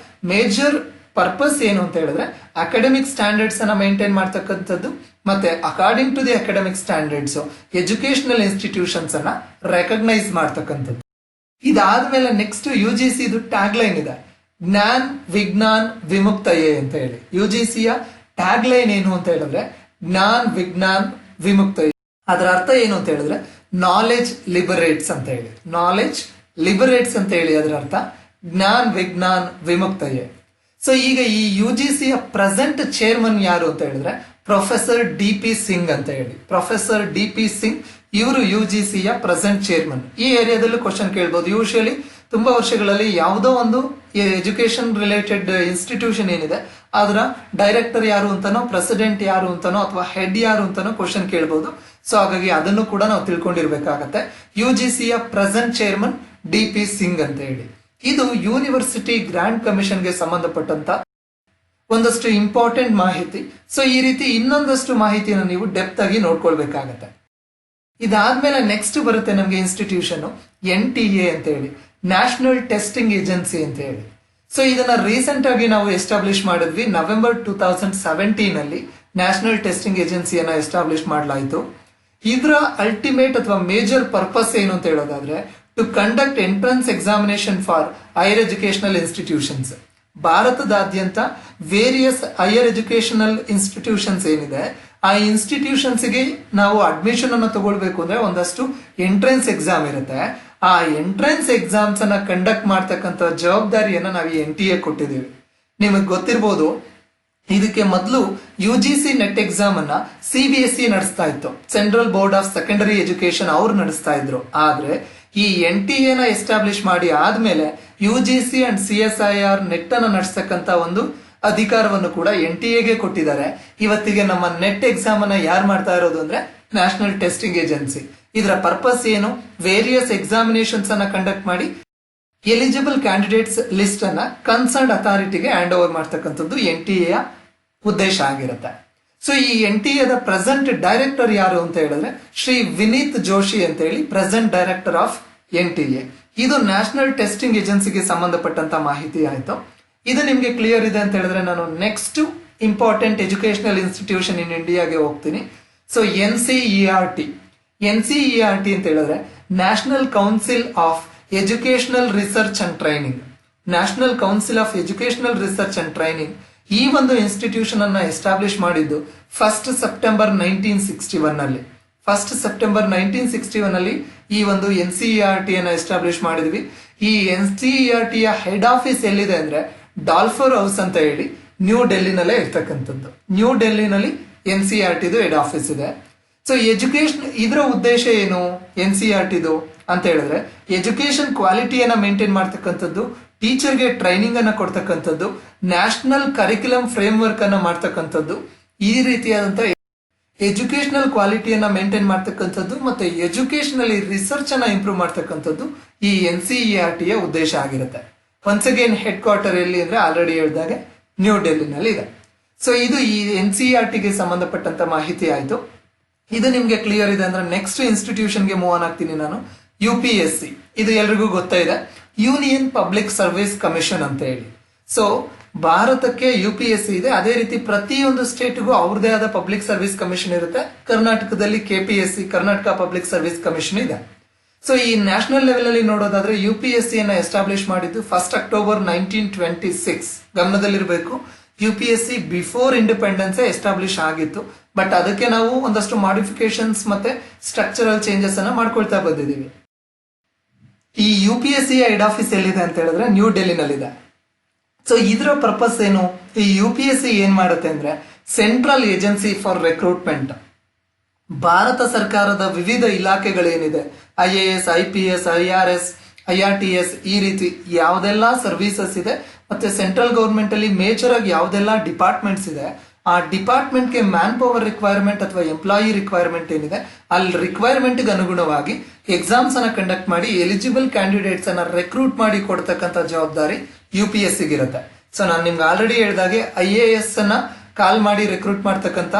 ಮೇಜರ್ ಪರ್ಪಸ್ ಏನು ಅಂತ ಹೇಳಿದ್ರೆ ಅಕಾಡೆಮಿಕ್ ಸ್ಟ್ಯಾಂಡರ್ಡ್ಸ್ ಅನ್ನ ಮೇಂಟೈನ್ ಮಾಡ್ತಕ್ಕಂಥದ್ದು, ಮತ್ತೆ according to the academic standards educational institutions ಅನ್ನ ರೆಕಗ್ನೈಸ್ ಮಾಡ್ತಕ್ಕಂಥದ್ದು. ಇದಾದ್ಮೇಲೆ ನೆಕ್ಸ್ಟ್ UGC ಇದು ಟ್ಯಾಗ್ ಲೈನ್ ಇದೆ, ಜ್ಞಾನ್ ವಿಜ್ಞಾನ್ ವಿಮುಕ್ತಯೇ ಅಂತ ಹೇಳಿ. UGC ಟ್ಯಾಗ್ ಲೈನ್ ಏನು ಅಂತ ಹೇಳಿದ್ರೆ ಜ್ಞಾನ್ ವಿಜ್ಞಾನ್ ವಿಮುಕ್ತಯೇ. ಅದರ ಅರ್ಥ ಏನು ಅಂತ ಹೇಳಿದ್ರೆ ನಾಲೆಜ್ ಲಿಬರೇಟ್ಸ್ ಅಂತ ಹೇಳಿ. ನಾಲೆಜ್ ಲಿಬರೇಟ್ಸ್ ಅಂತ ಹೇಳಿ ಅದರ ಅರ್ಥ ಜ್ಞಾನ್ ವಿಜ್ಞಾನ್ ವಿಮುಕ್ತಯೇ. ಸೊ ಈಗ ಈ UGC ಪ್ರೆಸೆಂಟ್ ಚೇರ್ಮನ್ ಯಾರು ಅಂತ ಹೇಳಿದ್ರೆ ಪ್ರೊಫೆಸರ್ DP ಸಿಂಗ್ ಅಂತ ಹೇಳಿ. ಪ್ರೊಫೆಸರ್ DP ಸಿಂಗ್ ಇವರು UGC ಪ್ರೆಸೆಂಟ್ ಚೇರ್ಮನ್. ಈ ಏರಿಯಾದಲ್ಲೂ ಕ್ವಶನ್ ಕೇಳ್ಬೋದು. ಯೂಶುವಲಿ ತುಂಬಾ ವರ್ಷಗಳಲ್ಲಿ ಯಾವುದೋ ಒಂದು ಎಜುಕೇಶನ್ ರಿಲೇಟೆಡ್ ಇನ್ಸ್ಟಿಟ್ಯೂಷನ್ ಏನಿದೆ ಅದರ ಡೈರೆಕ್ಟರ್ ಯಾರು ಅಂತಾನೋ, ಪ್ರೆಸಿಡೆಂಟ್ ಯಾರು ಅಂತಾನೋ ಅಥವಾ ಹೆಡ್ ಯಾರು ಅಂತಾನೋ ಕ್ವಶನ್ ಕೇಳ್ಬೋದು. ಸೊ ಹಾಗಾಗಿ ಅದನ್ನು ಕೂಡ ನಾವು ತಿಳ್ಕೊಂಡಿರ್ಬೇಕಾಗತ್ತೆ. UGC present chairman DP Singh ಅಂತ ಹೇಳಿ. ಇದು ಯೂನಿವರ್ಸಿಟಿ ಗ್ರಾಂಟ್ ಕಮಿಷನ್ಗೆ ಸಂಬಂಧಪಟ್ಟಂತ ಒಂದಷ್ಟು ಇಂಪಾರ್ಟೆಂಟ್ ಮಾಹಿತಿ. ಸೊ ಈ ರೀತಿ ಇನ್ನೊಂದಷ್ಟು ಮಾಹಿತಿಯನ್ನು ನೀವು ಡೆಪ್ತ್ ಆಗಿ ನೋಡ್ಕೊಳ್ಬೇಕಾಗತ್ತೆ. ಇದಾದ್ಮೇಲೆ ನೆಕ್ಸ್ಟ್ ಬರುತ್ತೆ ನಮಗೆ ಇನ್ಸ್ಟಿಟ್ಯೂಷನ್ NTA ಅಂತ ಹೇಳಿ, ನ್ಯಾಷನಲ್ ಟೆಸ್ಟಿಂಗ್ ಏಜೆನ್ಸಿ ಅಂತ ಹೇಳಿ. ಸೊ ಇದನ್ನ ರೀಸೆಂಟ್ ಆಗಿ ನಾವು ಎಸ್ಟಾಬ್ಲಿಷ್ ಮಾಡಿದ್ವಿ. ನವೆಂಬರ್ 2017 ಅಲ್ಲಿ ನ್ಯಾಷನಲ್ ಟೆಸ್ಟಿಂಗ್ ಏಜೆನ್ಸಿಯನ್ನ ಎಸ್ಟಾಬ್ಲಿಷ್ ಮಾಡಲಾಯಿತು. ಇದರ ಅಲ್ಟಿಮೇಟ್ ಅಥವಾ ಮೇಜರ್ ಪರ್ಪಸ್ ಏನು ಅಂತ ಹೇಳೋದಾದ್ರೆ to conduct entrance examination for higher educational institutions. ಭಾರತದಾದ್ಯಂತ ವೇರಿಯಸ್ ಹೈಯರ್ ಎಜುಕೇಶನಲ್ ಇನ್ಸ್ಟಿಟ್ಯೂಷನ್ಸ್ ಏನಿದೆ ಆ ಇನ್ಸ್ಟಿಟ್ಯೂಷನ್ಸ್ಗೆ ನಾವು ಅಡ್ಮಿಷನ್ ಅನ್ನು ತಗೊಳ್ಬೇಕು ಅಂದ್ರೆ ಒಂದಷ್ಟು ಎಂಟ್ರೆನ್ಸ್ ಎಕ್ಸಾಮ್ ಇರುತ್ತೆ. ಆ ಎಂಟ್ರೆನ್ಸ್ ಎಕ್ಸಾಮ್ಸ್ ಅನ್ನ ಕಂಡಕ್ಟ್ ಮಾಡ್ತಕ್ಕಂಥ ಜವಾಬ್ದಾರಿಯನ್ನ ನಾವು NTA ಕೊಟ್ಟಿದ್ದೀವಿ. ನಿಮಗೆ ಗೊತ್ತಿರ್ಬೋದು, ಇದಕ್ಕೆ ಮೊದಲು UGC ನೆಟ್ ಎಕ್ಸಾಮ್ ಅನ್ನ CBSE ನಡೆಸ್ತಾ ಇತ್ತು, central board of secondary education ಅವ್ರು ನಡೆಸ್ತಾ ಇದ್ರು. ಆದ್ರೆ ಈ NTA ನ ಎಸ್ಟಾಬ್ಲಿಷ್ ಮಾಡಿ ಆದ್ಮೇಲೆ UGC ಅಂಡ್ CSIR ನೆಟ್ ಅನ್ನು ನಡೆಸ್ತಕ್ಕಂತ ಒಂದು ಅಧಿಕಾರವನ್ನು ಕೂಡ NTA ಕೊಟ್ಟಿದ್ದಾರೆ. ಇವತ್ತಿಗೆ ನಮ್ಮ ನೆಟ್ ಎಕ್ಸಾಮ್ ಅನ್ನ ಯಾರು ಮಾಡ್ತಾ ಇರೋದು ಅಂದ್ರೆ ನ್ಯಾಷನಲ್ ಟೆಸ್ಟಿಂಗ್ ಏಜೆನ್ಸಿ. ಇದರ ಪರ್ಪಸ್ ಏನು? ವೇರಿಯಸ್ ಎಕ್ಸಾಮಿನೇಷನ್ಸ್ ಅನ್ನ ಕಂಡಕ್ಟ್ ಮಾಡಿ ಎಲಿಜಿಬಲ್ ಕ್ಯಾಂಡಿಡೇಟ್ಸ್ ಲಿಸ್ಟ್ ಅನ್ನ ಕನ್ಸರ್ನ್ ಅಥಾರಿಟಿಗೆ ಹ್ಯಾಂಡ್ ಓವರ್ ಮಾಡ್ತಕ್ಕಂಥದ್ದು NTA ಉದ್ದೇಶ ಆಗಿರುತ್ತೆ. ಸೊ ಈ NTA ದ ಪ್ರೆಸೆಂಟ್ ಡೈರೆಕ್ಟರ್ ಯಾರು ಅಂತ ಹೇಳಿದ್ರೆ ಶ್ರೀ ವಿನೀತ್ ಜೋಶಿ ಅಂತ ಹೇಳಿ ಪ್ರೆಸೆಂಟ್ ಡೈರೆಕ್ಟರ್ ಆಫ್ NTA. ಇದು ನ್ಯಾಷನಲ್ ಟೆಸ್ಟಿಂಗ್ ಏಜೆನ್ಸಿಗೆ ಸಂಬಂಧಪಟ್ಟಂತ ಮಾಹಿತಿ ಆಯ್ತು. ಇದು ನಿಮ್ಗೆ ಕ್ಲಿಯರ್ ಇದೆ ಅಂತ ಹೇಳಿದ್ರೆ ನಾನು next important educational institution in ಇಂಡಿಯಾಗೆ ಹೋಗ್ತೀನಿ. ಸೊ NCERT ಅಂತ ಹೇಳಿದ್ರೆ National Council of Educational Research and Training. National Council of Educational Research and Training ಈ ಒಂದು ಇನ್ಸ್ಟಿಟ್ಯೂಷನ್ ಅನ್ನ ಎಸ್ಟಾಬ್ಲಿಷ್ ಮಾಡಿದ್ದು 1 ಸೆಪ್ಟೆಂಬರ್ 1961 ಅಲ್ಲಿ. 1 ಸೆಪ್ಟೆಂಬರ್ 1961 ಅಲ್ಲಿ ಈ ಒಂದು NCERT ಅನ್ನ ಎಸ್ಟಾಬ್ಲಿಷ್ ಮಾಡಿದ್ವಿ. ಈ NCERT ಯ ಹೆಡ್ ಆಫೀಸ್ ಎಲ್ಲಿದೆ ಅಂದ್ರೆ ಡಾಲ್ಫರ್ ಹೌಸ್ ಅಂತ ಹೇಳಿ ನ್ಯೂ ಡೆಲ್ಲಿನಲ್ಲೇ ಇರ್ತಕ್ಕಂಥದ್ದು. ನ್ಯೂ ಡೆಲ್ಲಿನಲ್ಲಿ NCERT ಹೆಡ್ ಆಫೀಸ್ ಇದೆ. ಸೊ ಎಜುಕೇಶನ್ ಇದರ ಉದ್ದೇಶ ಏನು NCERT ಅಂತ ಹೇಳಿದ್ರೆ ಎಜುಕೇಶನ್ ಕ್ವಾಲಿಟಿಯನ್ನ ಮೇಂಟೈನ್ ಮಾಡ್ತಕ್ಕಂಥದ್ದು, ಟೀಚರ್ಗೆ ಟ್ರೈನಿಂಗ್ ಅನ್ನ ಕೊಡ್ತಕ್ಕಂಥದ್ದು, ನ್ಯಾಷನಲ್ ಕರಿಕ್ಯುಲಮ್ ಫ್ರೇಮ್ ವರ್ಕ್ ಅನ್ನ ಮಾಡ್ತಕ್ಕಂಥದ್ದು, ಈ ರೀತಿಯಾದಂತ ಎಜುಕೇಶನಲ್ ಕ್ವಾಲಿಟಿಯನ್ನ ಮೇಂಟೈನ್ ಮಾಡ್ತಕ್ಕಂಥದ್ದು ಮತ್ತೆ ಎಜುಕೇಶನಲ್ ರಿಸರ್ಚ್ ಅನ್ನ ಇಂಪ್ರೂವ್ ಮಾಡ್ತಕ್ಕಂಥದ್ದು ಈ NCERT ಯ ಉದ್ದೇಶ ಆಗಿರುತ್ತೆ. ಒನ್ಸ್ ಅಗೇನ್ ಹೆಡ್ ಕ್ವಾರ್ಟರ್ ಎಲ್ಲಿ ಅಂದ್ರೆ ಆಲ್ರೆಡಿ ಹೇಳಿದಾಗೆ ನ್ಯೂ ಡೆಲ್ಲಿನಲ್ಲಿ ಇದೆ. ಸೊ ಇದು ಈ NCERT ಗೆ ಸಂಬಂಧಪಟ್ಟಂತ ಮಾಹಿತಿ ಆಯ್ತು. ಇದು ನಿಮ್ಗೆ ಕ್ಲಿಯರ್ ಇದೆ ಅಂದ್ರೆ ನೆಕ್ಸ್ಟ್ ಇನ್ಸ್ಟಿಟ್ಯೂಷನ್ಗೆ ಮೂವ್ ಆನ್ ಆಗ್ತೀನಿ ನಾನು. UPSC ಇದು ಎಲ್ರಿಗೂ ಗೊತ್ತಾ ಇದೆ, ಯೂನಿಯನ್ ಪಬ್ಲಿಕ್ ಸರ್ವಿಸ್ ಕಮಿಷನ್ ಅಂತ ಹೇಳಿ. ಸೊ ಭಾರತಕ್ಕೆ UPSC ಇದೆ, ಅದೇ ರೀತಿ ಪ್ರತಿಯೊಂದು ಸ್ಟೇಟ್ಗೂ ಅವ್ರದೇ ಆದ ಪಬ್ಲಿಕ್ ಸರ್ವಿಸ್ ಕಮಿಷನ್ ಇರುತ್ತೆ. ಕರ್ನಾಟಕದಲ್ಲಿ KPSC Karnataka public service commission ಇದೆ. ಸೊ ಈ ನ್ಯಾಷನಲ್ ಲೆವೆಲ್ ಅಲ್ಲಿ ನೋಡೋದಾದ್ರೆ UPSC ಅನ್ನ ಎಸ್ಟಾಬ್ಲಿಷ್ ಮಾಡಿದ್ದು 1 October 1926. ಗಮನದಲ್ಲಿರಬೇಕು, UPSC before independence establish ಆಗಿತ್ತು. ಬಟ್ ಅದಕ್ಕೆ ನಾವು ಒಂದಷ್ಟು ಮಾಡಿಫಿಕೇಶನ್ಸ್ ಮತ್ತೆ ಸ್ಟ್ರಕ್ಚರಲ್ ಚೇಂಜಸ್ ಅನ್ನ ಮಾಡ್ಕೊಳ್ತಾ ಬಂದಿದ್ದೀವಿ. ಈ UPSC ಹೆಡ್ ಆಫೀಸ್ ಎಲ್ಲಿದೆ ಅಂತ ಹೇಳಿದ್ರೆ ನ್ಯೂ ಡೆಲ್ಲಿನಲ್ಲಿದೆ. ಸೊ ಇದರ ಪರ್ಪಸ್ ಏನು? ಈ UPSC ಏನ್ ಮಾಡುತ್ತೆ ಅಂದ್ರೆ central agency for recruitment. Bharat ಸರ್ಕಾರದ ವಿವಿಧ ಇಲಾಖೆಗಳೇನಿದೆ, IAS, IPS, IRS, IRTS, ಈ ರೀತಿ ಯಾವುದೆಲ್ಲ ಸರ್ವಿಸಸ್ ಇದೆ ಮತ್ತೆ ಸೆಂಟ್ರಲ್ ಗೌರ್ಮೆಂಟ್ ಅಲ್ಲಿ ಮೇಜರ್ ಆಗಿ ಯಾವುದೆಲ್ಲ ಡಿಪಾರ್ಟ್ಮೆಂಟ್ಸ್ ಇದೆ, ಆ ಡಿಪಾರ್ಟ್ಮೆಂಟ್ ಗೆ ಮ್ಯಾನ್ ಪವರ್ ರಿಕ್ವೈರ್ಮೆಂಟ್ ಅಥವಾ ಎಂಪ್ಲಾಯಿ ರಿಕ್ವೈರ್ಮೆಂಟ್ ಏನಿದೆ ಅಲ್ಲಿ ರಿಕ್ವೈರ್ಮೆಂಟ್ ಗೆ ಅನುಗುಣವಾಗಿ ಎಕ್ಸಾಮ್ಸ್ ಅನ್ನ ಕಂಡಕ್ಟ್ ಮಾಡಿ ಎಲಿಜಿಬಲ್ ಕ್ಯಾಂಡಿಡೇಟ್ಸ್ ಅನ್ನ ರೆಕ್ರೂಟ್ ಮಾಡಿ ಕೊಡ್ತಕ್ಕಂಥ ಜವಾಬ್ದಾರಿ UPSC ಇರುತ್ತೆ. ಸೊ ನಾನು ನಿಮ್ಗೆ ಆಲ್ರೆಡಿ ಹೇಳಿದಾಗೆ IAS ಅನ್ನ ಕಾಲ್ ಮಾಡಿ ರೆಕ್ರೂಟ್ ಮಾಡ್ತಕ್ಕಂಥ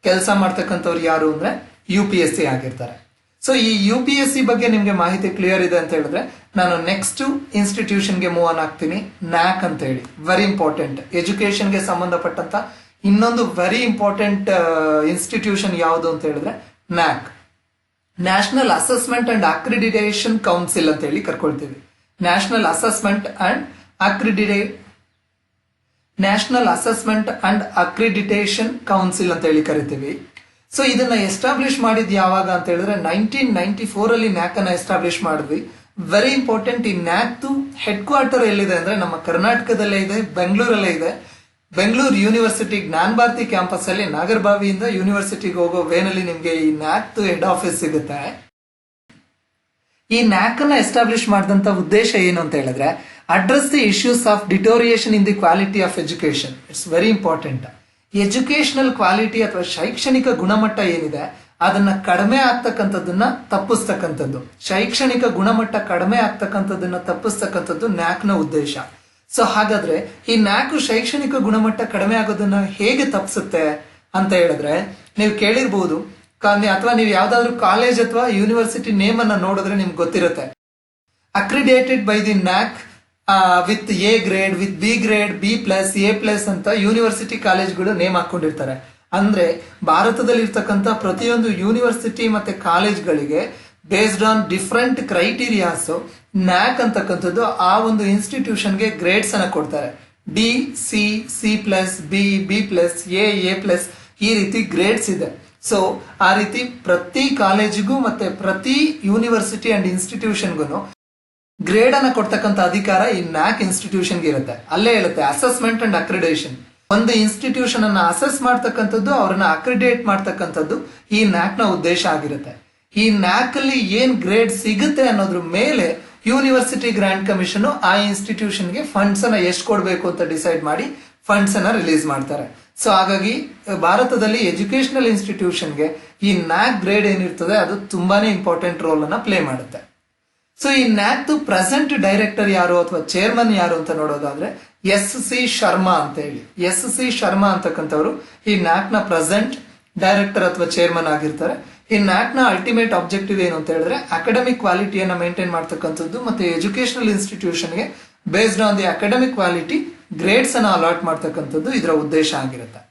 ಕೆಲಸ ಮಾಡ್ತಕ್ಕಂಥವ್ರು ಯಾರು ಅಂದ್ರೆ UPSC ಆಗಿರ್ತಾರೆ. ಸೊ ಈ UPSC ಬಗ್ಗೆ ನಿಮ್ಗೆ ಮಾಹಿತಿ ಕ್ಲಿಯರ್ ಇದೆ ಅಂತ ಹೇಳಿದ್ರೆ ನಾನು ನೆಕ್ಸ್ಟ್ ಇನ್ಸ್ಟಿಟ್ಯೂಷನ್ಗೆ ಮೂವ್ ಆನ್ ಆಗ್ತೀನಿ. NAC ಅಂತ ಹೇಳಿ ವೆರಿ ಇಂಪಾರ್ಟೆಂಟ್ ಎಜುಕೇಶನ್ಗೆ ಸಂಬಂಧಪಟ್ಟಂತ ಇನ್ನೊಂದು ವೆರಿ ಇಂಪಾರ್ಟೆಂಟ್ ಇನ್ಸ್ಟಿಟ್ಯೂಷನ್ ಯಾವುದು ಅಂತ ಹೇಳಿದ್ರೆ NAC, national assessment and accreditation council ಅಂತ ಹೇಳಿ ಕರ್ಕೊಳ್ತೀವಿ. National assessment and accreditation council ಅಂತ ಹೇಳಿ ಕರಿತೀವಿ. ಸೊ ಇದನ್ನ ಎಸ್ಟಾಬ್ಲಿಷ್ ಮಾಡಿದ್ ಯಾವಾಗ ಅಂತ ಹೇಳಿದ್ರೆ 1994 ಅಲ್ಲಿ NAC ಅನ್ನ ಎಸ್ಟಾಬ್ಲಿಷ್ ಮಾಡಿದ್ವಿ. Very important. ಈ NAC ಹೆಡ್ ಕ್ವಾರ್ಟರ್ ಎಲ್ಲಿದೆ ಅಂದ್ರೆ ನಮ್ಮ ಕರ್ನಾಟಕದಲ್ಲೇ ಇದೆ, ಬೆಂಗಳೂರಲ್ಲೇ ಇದೆ. ಬೆಂಗಳೂರು ಯೂನಿವರ್ಸಿಟಿ ಜ್ಞಾನ ಭಾರತಿ ಕ್ಯಾಂಪಸ್ ಅಲ್ಲಿ ನಾಗರಬಾವಿಯಿಂದ ಯೂನಿವರ್ಸಿಟಿಗೆ ಹೋಗೋ ವೇನಲ್ಲಿ ನಿಮ್ಗೆ ಈ NAC ಹೆಡ್ ಆಫೀಸ್ ಸಿಗುತ್ತೆ. ಈ NAC ಅನ್ನ ಎಸ್ಟಾಬ್ಲಿಷ್ ಮಾಡಿದಂತ ಉದ್ದೇಶ ಏನು ಅಂತ ಹೇಳಿದ್ರೆ address the issues of deterioration in the quality of education. It's very important. Educational quality ಅಥವಾ ಶೈಕ್ಷಣಿಕ ಗುಣಮಟ್ಟ ಏನಿದೆ ಅದನ್ನ ಕಡಿಮೆ ಆಗ್ತಕ್ಕಂಥದ್ದನ್ನ ತಪ್ಪಿಸ್ತಕ್ಕಂಥದ್ದು, ಶೈಕ್ಷಣಿಕ ಗುಣಮಟ್ಟ ಕಡಿಮೆ ಆಗ್ತಕ್ಕಂಥದ್ದನ್ನ ತಪ್ಪಿಸ್ತಕ್ಕಂಥದ್ದು NAC ನ ಉದ್ದೇಶ. ಸೊ ಹಾಗಾದ್ರೆ ಈ NAC ಶೈಕ್ಷಣಿಕ ಗುಣಮಟ್ಟ ಕಡಿಮೆ ಆಗೋದನ್ನ ಹೇಗೆ ತಪ್ಪಿಸುತ್ತೆ ಅಂತ ಹೇಳಿದ್ರೆ ನೀವು ಕೇಳಿರ್ಬಹುದು, ಅಥವಾ ನೀವು ಯಾವ್ದಾದ್ರು ಕಾಲೇಜ್ ಅಥವಾ ಯೂನಿವರ್ಸಿಟಿ ನೇಮ್ ಅನ್ನ ನೋಡಿದ್ರೆ ನಿಮ್ಗೆ ಗೊತ್ತಿರುತ್ತೆ. Accredited by the NAC with A grade, with B grade, B+, A+ ಅಂತ ಯೂನಿವರ್ಸಿಟಿ ಕಾಲೇಜ್ಗಳು ನೇಮ್ ಹಾಕೊಂಡಿರ್ತಾರೆ. ಅಂದ್ರೆ ಭಾರತದಲ್ಲಿ ಇರ್ತಕ್ಕಂಥ ಪ್ರತಿಯೊಂದು ಯೂನಿವರ್ಸಿಟಿ ಮತ್ತೆ ಕಾಲೇಜ್ಗಳಿಗೆ based on different criterias NAC ಅಂತಕ್ಕಂಥದ್ದು ಆ ಒಂದು ಇನ್ಸ್ಟಿಟ್ಯೂಷನ್ಗೆ ಗ್ರೇಡ್ಸ್ ಅನ್ನ ಕೊಡ್ತಾರೆ. D, C, C+, B, B+, A+, ಈ ರೀತಿ ಗ್ರೇಡ್ಸ್ ಇದೆ. ಸೊ ಆ ರೀತಿ ಪ್ರತಿ ಕಾಲೇಜಿಗೂ ಮತ್ತೆ ಪ್ರತಿ ಯೂನಿವರ್ಸಿಟಿ ಅಂಡ್ ಇನ್ಸ್ಟಿಟ್ಯೂಷನ್ಗೂ ಗ್ರೇಡ್ ಅನ್ನ ಕೊಡ್ತಕ್ಕಂಥ ಅಧಿಕಾರ ಈ NAC ಇನ್ಸ್ಟಿಟ್ಯೂಷನ್ಗೆ ಇರುತ್ತೆ. ಅಲ್ಲೇ ಹೇಳುತ್ತೆ ಅಸೆಸ್ಮೆಂಟ್ ಅಂಡ್ ಅಕ್ರಿಡೇಷನ್. ಒಂದು ಇನ್ಸ್ಟಿಟ್ಯೂಷನ್ ಅನ್ನ ಅಸೆಸ್ ಮಾಡ್ತಕ್ಕಂಥದ್ದು, ಅವ್ರನ್ನ ಅಕ್ರಿಡೇಟ್ ಮಾಡ್ತಕ್ಕಂಥದ್ದು ಈ NAC ನ ಉದ್ದೇಶ ಆಗಿರುತ್ತೆ. ಈ NAC ಅಲ್ಲಿ ಏನ್ ಗ್ರೇಡ್ ಸಿಗುತ್ತೆ ಅನ್ನೋದ್ರ ಮೇಲೆ ಯೂನಿವರ್ಸಿಟಿ ಗ್ರಾಂಟ್ ಕಮಿಷನ್ ಆ ಇನ್ಸ್ಟಿಟ್ಯೂಷನ್ಗೆ ಫಂಡ್ಸ್ ಅನ್ನ ಎಷ್ಟು ಕೊಡಬೇಕು ಅಂತ ಡಿಸೈಡ್ ಮಾಡಿ ಫಂಡ್ಸ್ ಅನ್ನ ರಿಲೀಸ್ ಮಾಡ್ತಾರೆ. ಸೊ ಹಾಗಾಗಿ ಭಾರತದಲ್ಲಿ ಎಜುಕೇಶನಲ್ ಇನ್ಸ್ಟಿಟ್ಯೂಷನ್ಗೆ ಈ ನ್ಯಾಕ್ ಗ್ರೇಡ್ ಏನಿರ್ತದೆ ಅದು ತುಂಬಾನೇ ಇಂಪಾರ್ಟೆಂಟ್ ರೋಲ್ ಅನ್ನ ಪ್ಲೇ ಮಾಡುತ್ತೆ. ಸೊ ಈ ನ್ಯಾಕ್ ಪ್ರೆಸೆಂಟ್ ಡೈರೆಕ್ಟರ್ ಯಾರು ಅಥವಾ ಚೇರ್ಮನ್ ಯಾರು ಅಂತ ನೋಡೋದಾದ್ರೆ ಎಸ್.ಸಿ. ಶರ್ಮಾ ಅಂತ ಹೇಳಿ. ಎಸ್.ಸಿ. ಶರ್ಮಾ ಅಂತಕ್ಕಂಥವ್ರು ಈ ನ್ಯಾಕ್ ನ ಪ್ರೆಸೆಂಟ್ ಡೈರೆಕ್ಟರ್ ಅಥವಾ ಚೇರ್ಮನ್ ಆಗಿರ್ತಾರೆ. ಈ ನ್ಯಾಕ್ ನ ಅಲ್ಟಿಮೇಟ್ ಆಬ್ಜೆಕ್ಟಿವ್ ಏನು ಅಂತ ಹೇಳಿದ್ರೆ ಅಕಾಡೆಮಿಕ್ ಕ್ವಾಲಿಟಿಯನ್ನ ಮೇಂಟೈನ್ ಮಾಡ್ತಕ್ಕಂಥದ್ದು ಮತ್ತೆ ಎಜುಕೇಶನಲ್ ಇನ್ಸ್ಟಿಟ್ಯೂಷನ್ಗೆ based on the academic quality grades ಅನ್ನ ಅಲಾಟ್ ಮಾಡ್ತಕ್ಕಂಥದ್ದು ಇದರ ಉದ್ದೇಶ ಆಗಿರುತ್ತೆ.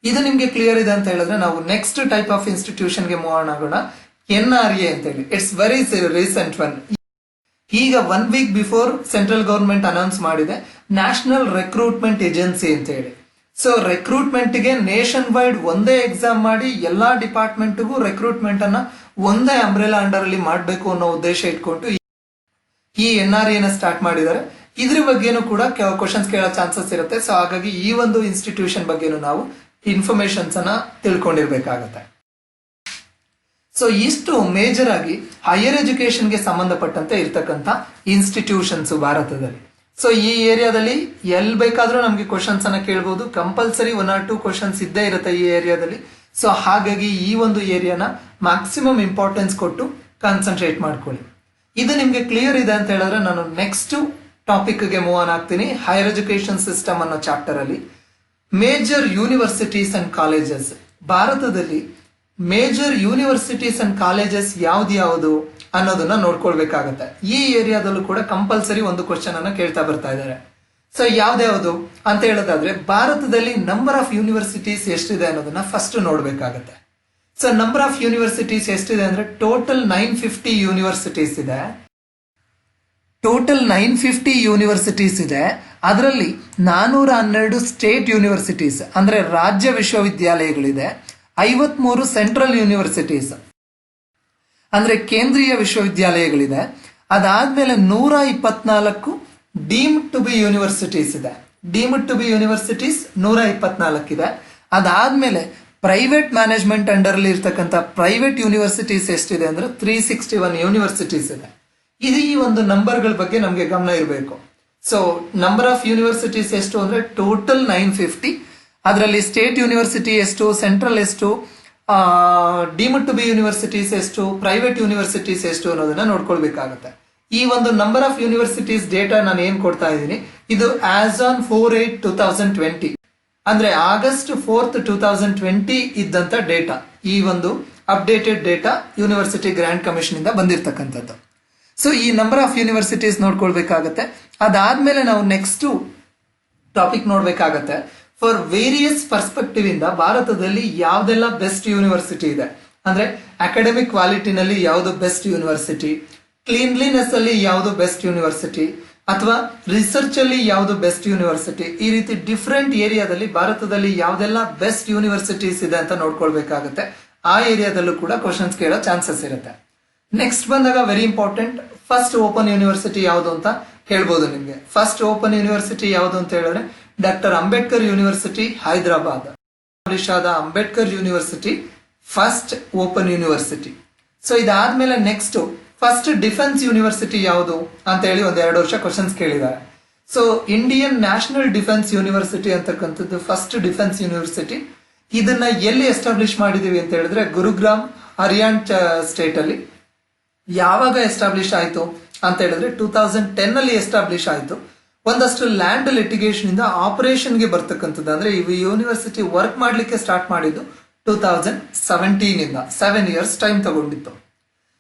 ಇದು ನಿಮ್ಗೆ ಕ್ಲಿಯರ್ ಇದೆ ಅಂತ ಹೇಳಿದ್ರೆ ನಾವು ನೆಕ್ಸ್ಟ್ ಟೈಪ್ ಆಫ್ ಇನ್ಸ್ಟಿಟ್ಯೂಷನ್ಗೆ ಮೂವ್ ಆಗೋಣ. NRA ಅಂತ ಹೇಳಿ. It's very recent one. ಈಗ 1 weak before central government announce ಮಾಡಿದೆ ನ್ಯಾಷನಲ್ ರೆಕ್ರೂಟ್ಮೆಂಟ್ ಏಜೆನ್ಸಿ ಅಂತ ಹೇಳಿ. ಸೊ ರೆಕ್ರೂಟ್ಮೆಂಟ್ಗೆ ನೇಷನ್ ವೈಡ್ ಒಂದೇ ಎಕ್ಸಾಮ್ ಮಾಡಿ ಎಲ್ಲಾ ಡಿಪಾರ್ಟ್ಮೆಂಟ್ಗೂ ರೆಕ್ರೂಟ್ಮೆಂಟ್ ಅನ್ನ ಒಂದೇ ಅಂಬ್ರೆಲಾ ಅಂಡರ್ ಅಲ್ಲಿ ಮಾಡಬೇಕು ಅನ್ನೋ ಉದ್ದೇಶ ಇಟ್ಕೊಂಡು ಈ NRA ನ ಸ್ಟಾರ್ಟ್ ಮಾಡಿದ್ದಾರೆ. ಇದ್ರ ಬಗ್ಗೆನೂ ಕೂಡ ಕ್ವಶನ್ಸ್ ಕೇಳೋ ಚಾನ್ಸಸ್ ಇರುತ್ತೆ. ಸೊ ಹಾಗಾಗಿ ಈ ಒಂದು ಇನ್ಸ್ಟಿಟ್ಯೂಷನ್ ಬಗ್ಗೆನೂ ನಾವು ಇನ್ಫಾರ್ಮೇಶನ್ಸ್ ಅನ್ನ ತಿಳ್ಕೊಂಡಿರ್ಬೇಕಾಗತ್ತೆ. ಸೊ ಇಷ್ಟು ಮೇಜರ್ ಆಗಿ ಹೈಯರ್ ಎಜುಕೇಶನ್ಗೆ ಸಂಬಂಧಪಟ್ಟಂತೆ ಇರ್ತಕ್ಕಂಥ ಇನ್ಸ್ಟಿಟ್ಯೂಷನ್ಸ್ ಭಾರತದಲ್ಲಿ. ಸೊ ಈ ಏರಿಯಾದಲ್ಲಿ ಎಲ್ಲಿ ಬೇಕಾದ್ರೂ ನಮ್ಗೆ ಕ್ವಶನ್ಸ್ ಅನ್ನ ಕೇಳಬಹುದು. ಕಂಪಲ್ಸರಿ 1 or 2 ಕ್ವಶನ್ಸ್ ಇದ್ದೇ ಇರುತ್ತೆ ಈ ಏರಿಯಾದಲ್ಲಿ. ಸೊ ಹಾಗಾಗಿ ಈ ಒಂದು ಏರಿಯಾನ ಮ್ಯಾಕ್ಸಿಮಮ್ ಇಂಪಾರ್ಟೆನ್ಸ್ ಕೊಟ್ಟು ಕಾನ್ಸಂಟ್ರೇಟ್ ಮಾಡ್ಕೊಳ್ಳಿ. ಇದು ನಿಮ್ಗೆ ಕ್ಲಿಯರ್ ಇದೆ ಅಂತ ಹೇಳಿದ್ರೆ ನಾನು ನೆಕ್ಸ್ಟ್ ಟಾಪಿಕ್ಗೆ ಮೂವ್ ಆನ್ ಆಗ್ತೀನಿ. ಹೈಯರ್ ಎಜುಕೇಶನ್ ಸಿಸ್ಟಮ್ ಅನ್ನೋ ಚಾಪ್ಟರ್ ಅಲ್ಲಿ ಮೇಜರ್ ಯೂನಿವರ್ಸಿಟೀಸ್ ಅಂಡ್ ಕಾಲೇಜಸ್. ಭಾರತದಲ್ಲಿ ಮೇಜರ್ ಯೂನಿವರ್ಸಿಟೀಸ್ ಅಂಡ್ ಕಾಲೇಜಸ್ ಯಾವ್ದು ಅನ್ನೋದನ್ನ ನೋಡ್ಕೊಳ್ಬೇಕಾಗತ್ತೆ. ಈ ಏರಿಯಾದಲ್ಲೂ ಕೂಡ ಕಂಪಲ್ಸರಿ ಒಂದು ಕ್ವಶನ್ ಅನ್ನ ಕೇಳ್ತಾ ಬರ್ತಾ ಇದ್ದಾರೆ. ಸೊ ಯಾವ್ದ್ಯಾವ್ದು ಅಂತ ಹೇಳೋದಾದ್ರೆ ಭಾರತದಲ್ಲಿ ನಂಬರ್ ಆಫ್ ಯೂನಿವರ್ಸಿಟೀಸ್ ಎಷ್ಟಿದೆ ಅನ್ನೋದನ್ನ ಫಸ್ಟ್ ನೋಡ್ಬೇಕಾಗತ್ತೆ. ಸೊ ನಂಬರ್ ಆಫ್ ಯೂನಿವರ್ಸಿಟೀಸ್ ಎಷ್ಟಿದೆ ಅಂದ್ರೆ ಟೋಟಲ್ 950 ಯೂನಿವರ್ಸಿಟೀಸ್ ಇದೆ. ಟೋಟಲ್ 950 ಯೂನಿವರ್ಸಿಟೀಸ್ ಇದೆ. ಅದರಲ್ಲಿ 412 ಸ್ಟೇಟ್ ಯೂನಿವರ್ಸಿಟೀಸ್ ಅಂದ್ರೆ ರಾಜ್ಯ ವಿಶ್ವವಿದ್ಯಾಲಯಗಳಿದೆ. 53 ಸೆಂಟ್ರಲ್ ಯೂನಿವರ್ಸಿಟೀಸ್ ಅಂದ್ರೆ ಕೇಂದ್ರೀಯ ವಿಶ್ವವಿದ್ಯಾಲಯಗಳಿದೆ. ಅದಾದ್ಮೇಲೆ 124 ಡೀಮ್ಡ್ ಟು ಬಿ ಯೂನಿವರ್ಸಿಟೀಸ್ ಇದೆ. ಡೀಮ್ಡ್ ಟು ಬಿ ಯೂನಿವರ್ಸಿಟೀಸ್ 124 ಇದೆ. ಅದಾದ್ಮೇಲೆ ಪ್ರೈವೇಟ್ ಮ್ಯಾನೇಜ್ಮೆಂಟ್ ಅಂಡರ್ ಅಲ್ಲಿ ಇರ್ತಕ್ಕಂಥ ಪ್ರೈವೇಟ್ ಯೂನಿವರ್ಸಿಟೀಸ್ ಎಷ್ಟಿದೆ ಅಂದ್ರೆ 361 ಯೂನಿವರ್ಸಿಟೀಸ್ ಇದೆ. ಇದು ಈ ಒಂದು ನಂಬರ್ಗಳ ಬಗ್ಗೆ ನಮ್ಗೆ ಗಮನ ಇರಬೇಕು. ಸೊ ನಂಬರ್ ಆಫ್ ಯೂನಿವರ್ಸಿಟೀಸ್ ಎಷ್ಟು ಅಂದ್ರೆ ಟೋಟಲ್ 950. ಅದರಲ್ಲಿ ಸ್ಟೇಟ್ ಯೂನಿವರ್ಸಿಟಿ ಎಷ್ಟು, ಸೆಂಟ್ರಲ್ ಎಷ್ಟು, ಡೀಮ್ಡ್ ಟು ಬಿ ಯೂನಿವರ್ಸಿಟೀಸ್ ಎಷ್ಟು, ಪ್ರೈವೇಟ್ ಯೂನಿವರ್ಸಿಟೀಸ್ ಎಷ್ಟು ಅನ್ನೋದನ್ನ ನೋಡ್ಕೊಳ್ಬೇಕಾಗತ್ತೆ. ಈ ಒಂದು ನಂಬರ್ ಆಫ್ ಯೂನಿವರ್ಸಿಟೀಸ್ ಡೇಟಾ ನಾನು ಏನ್ ಕೊಡ್ತಾ ಇದ್ದೀನಿ ಇದು ಆಸ್ ಆನ್ 4/8/2020 ಅಂದ್ರೆ ಆಗಸ್ಟ್ 4th 2020 ಇದ್ದಂತ ಡೇಟಾ. ಈ ಒಂದು updated data university grant commission ಇಂದ ಬಂದಿರತಕ್ಕಂಥದ್ದು. ಸೊ ಈ ನಂಬರ್ ಆಫ್ ಯೂನಿವರ್ಸಿಟೀಸ್ ನೋಡ್ಕೊಳ್ಬೇಕಾಗತ್ತೆ. ಅದಾದ್ಮೇಲೆ ನಾವು ನೆಕ್ಸ್ಟ್ ಟಾಪಿಕ್ ನೋಡ್ಬೇಕಾಗತ್ತೆ. ಫಾರ್ ವೇರಿಯಸ್ ಪರ್ಸ್ಪೆಕ್ಟಿವ್ ಇಂದ ಭಾರತದಲ್ಲಿ ಯಾವ್ದೆಲ್ಲ ಬೆಸ್ಟ್ ಯೂನಿವರ್ಸಿಟಿ ಇದೆ ಅಂದ್ರೆ ಅಕಾಡೆಮಿಕ್ ಕ್ವಾಲಿಟಿನಲ್ಲಿ ಯಾವುದು ಬೆಸ್ಟ್ ಯೂನಿವರ್ಸಿಟಿ, ಕ್ಲೀನ್ಲಿನೆಸ್ ಅಲ್ಲಿ ಯಾವುದು ಬೆಸ್ಟ್ ಯೂನಿವರ್ಸಿಟಿ, ಅಥವಾ ರಿಸರ್ಚ್ ಅಲ್ಲಿ ಯಾವುದು ಬೆಸ್ಟ್ ಯೂನಿವರ್ಸಿಟಿ, ಈ ರೀತಿ ಡಿಫ್ರೆಂಟ್ ಏರಿಯಾದಲ್ಲಿ ಭಾರತದಲ್ಲಿ ಯಾವ್ದೆಲ್ಲ ಬೆಸ್ಟ್ ಯೂನಿವರ್ಸಿಟೀಸ್ ಇದೆ ಅಂತ ನೋಡ್ಕೊಳ್ಬೇಕಾಗತ್ತೆ. ಆ ಏರಿಯಾದಲ್ಲೂ ಕೂಡ ಕ್ವಶನ್ಸ್ ಕೇಳೋ ಚಾನ್ಸಸ್ ಇರುತ್ತೆ. ನೆಕ್ಸ್ಟ್ ಬಂದಾಗ very important first open university ಯಾವುದು ಅಂತ ಹೇಳ್ಬೋದು ನಿಮ್ಗೆ. ಫಸ್ಟ್ ಓಪನ್ ಯೂನಿವರ್ಸಿಟಿ ಯಾವುದು ಅಂತ ಹೇಳಿದ್ರೆ doctor Ambedkar university Hyderabad. Ambedkar university first open university. So ಇದಾದ್ಮೇಲೆ ನೆಕ್ಸ್ಟ್ ಫಸ್ಟ್ ಡಿಫೆನ್ಸ್ ಯೂನಿವರ್ಸಿಟಿ ಯಾವುದು ಅಂತ ಹೇಳಿ 1-2 ವರ್ಷ ಕ್ವಶನ್ಸ್ ಕೇಳಿದ್ದಾರೆ. So Indian national defence university ಅಂತಕ್ಕಂಥದ್ದು ಫಸ್ಟ್ ಡಿಫೆನ್ಸ್ ಯೂನಿವರ್ಸಿಟಿ. ಇದನ್ನ ಎಲ್ಲಿ ಎಸ್ಟಾಬ್ಲಿಷ್ ಮಾಡಿದೀವಿ ಅಂತ ಹೇಳಿದ್ರೆ ಗುರುಗ್ರಾಮ್ ಹರಿಯಾಣ ಸ್ಟೇಟ್ ಅಲ್ಲಿ. ಯಾವಾಗ ಎಸ್ಟಾಬ್ಲಿಷ್ ಆಯ್ತು ಅಂತ ಹೇಳಿದ್ರೆ 2010 ಅಲ್ಲಿ ಎಸ್ಟಾಬ್ಲಿಷ್ ಆಯ್ತು. ಒಂದಷ್ಟು ಲ್ಯಾಂಡ್ ಲಿಟಿಗೇಷನ್ ಇಂದ ಆಪರೇಷನ್ಗೆ ಬರ್ತಕ್ಕಂಥದ್ದು ಅಂದ್ರೆ ಈ ಯೂನಿವರ್ಸಿಟಿ ವರ್ಕ್ ಮಾಡ್ಲಿಕ್ಕೆ ಸ್ಟಾರ್ಟ್ ಮಾಡಿದ್ದು 2017 ಇಂದ 7 years ಟೈಮ್ ತಗೊಂಡಿತ್ತು.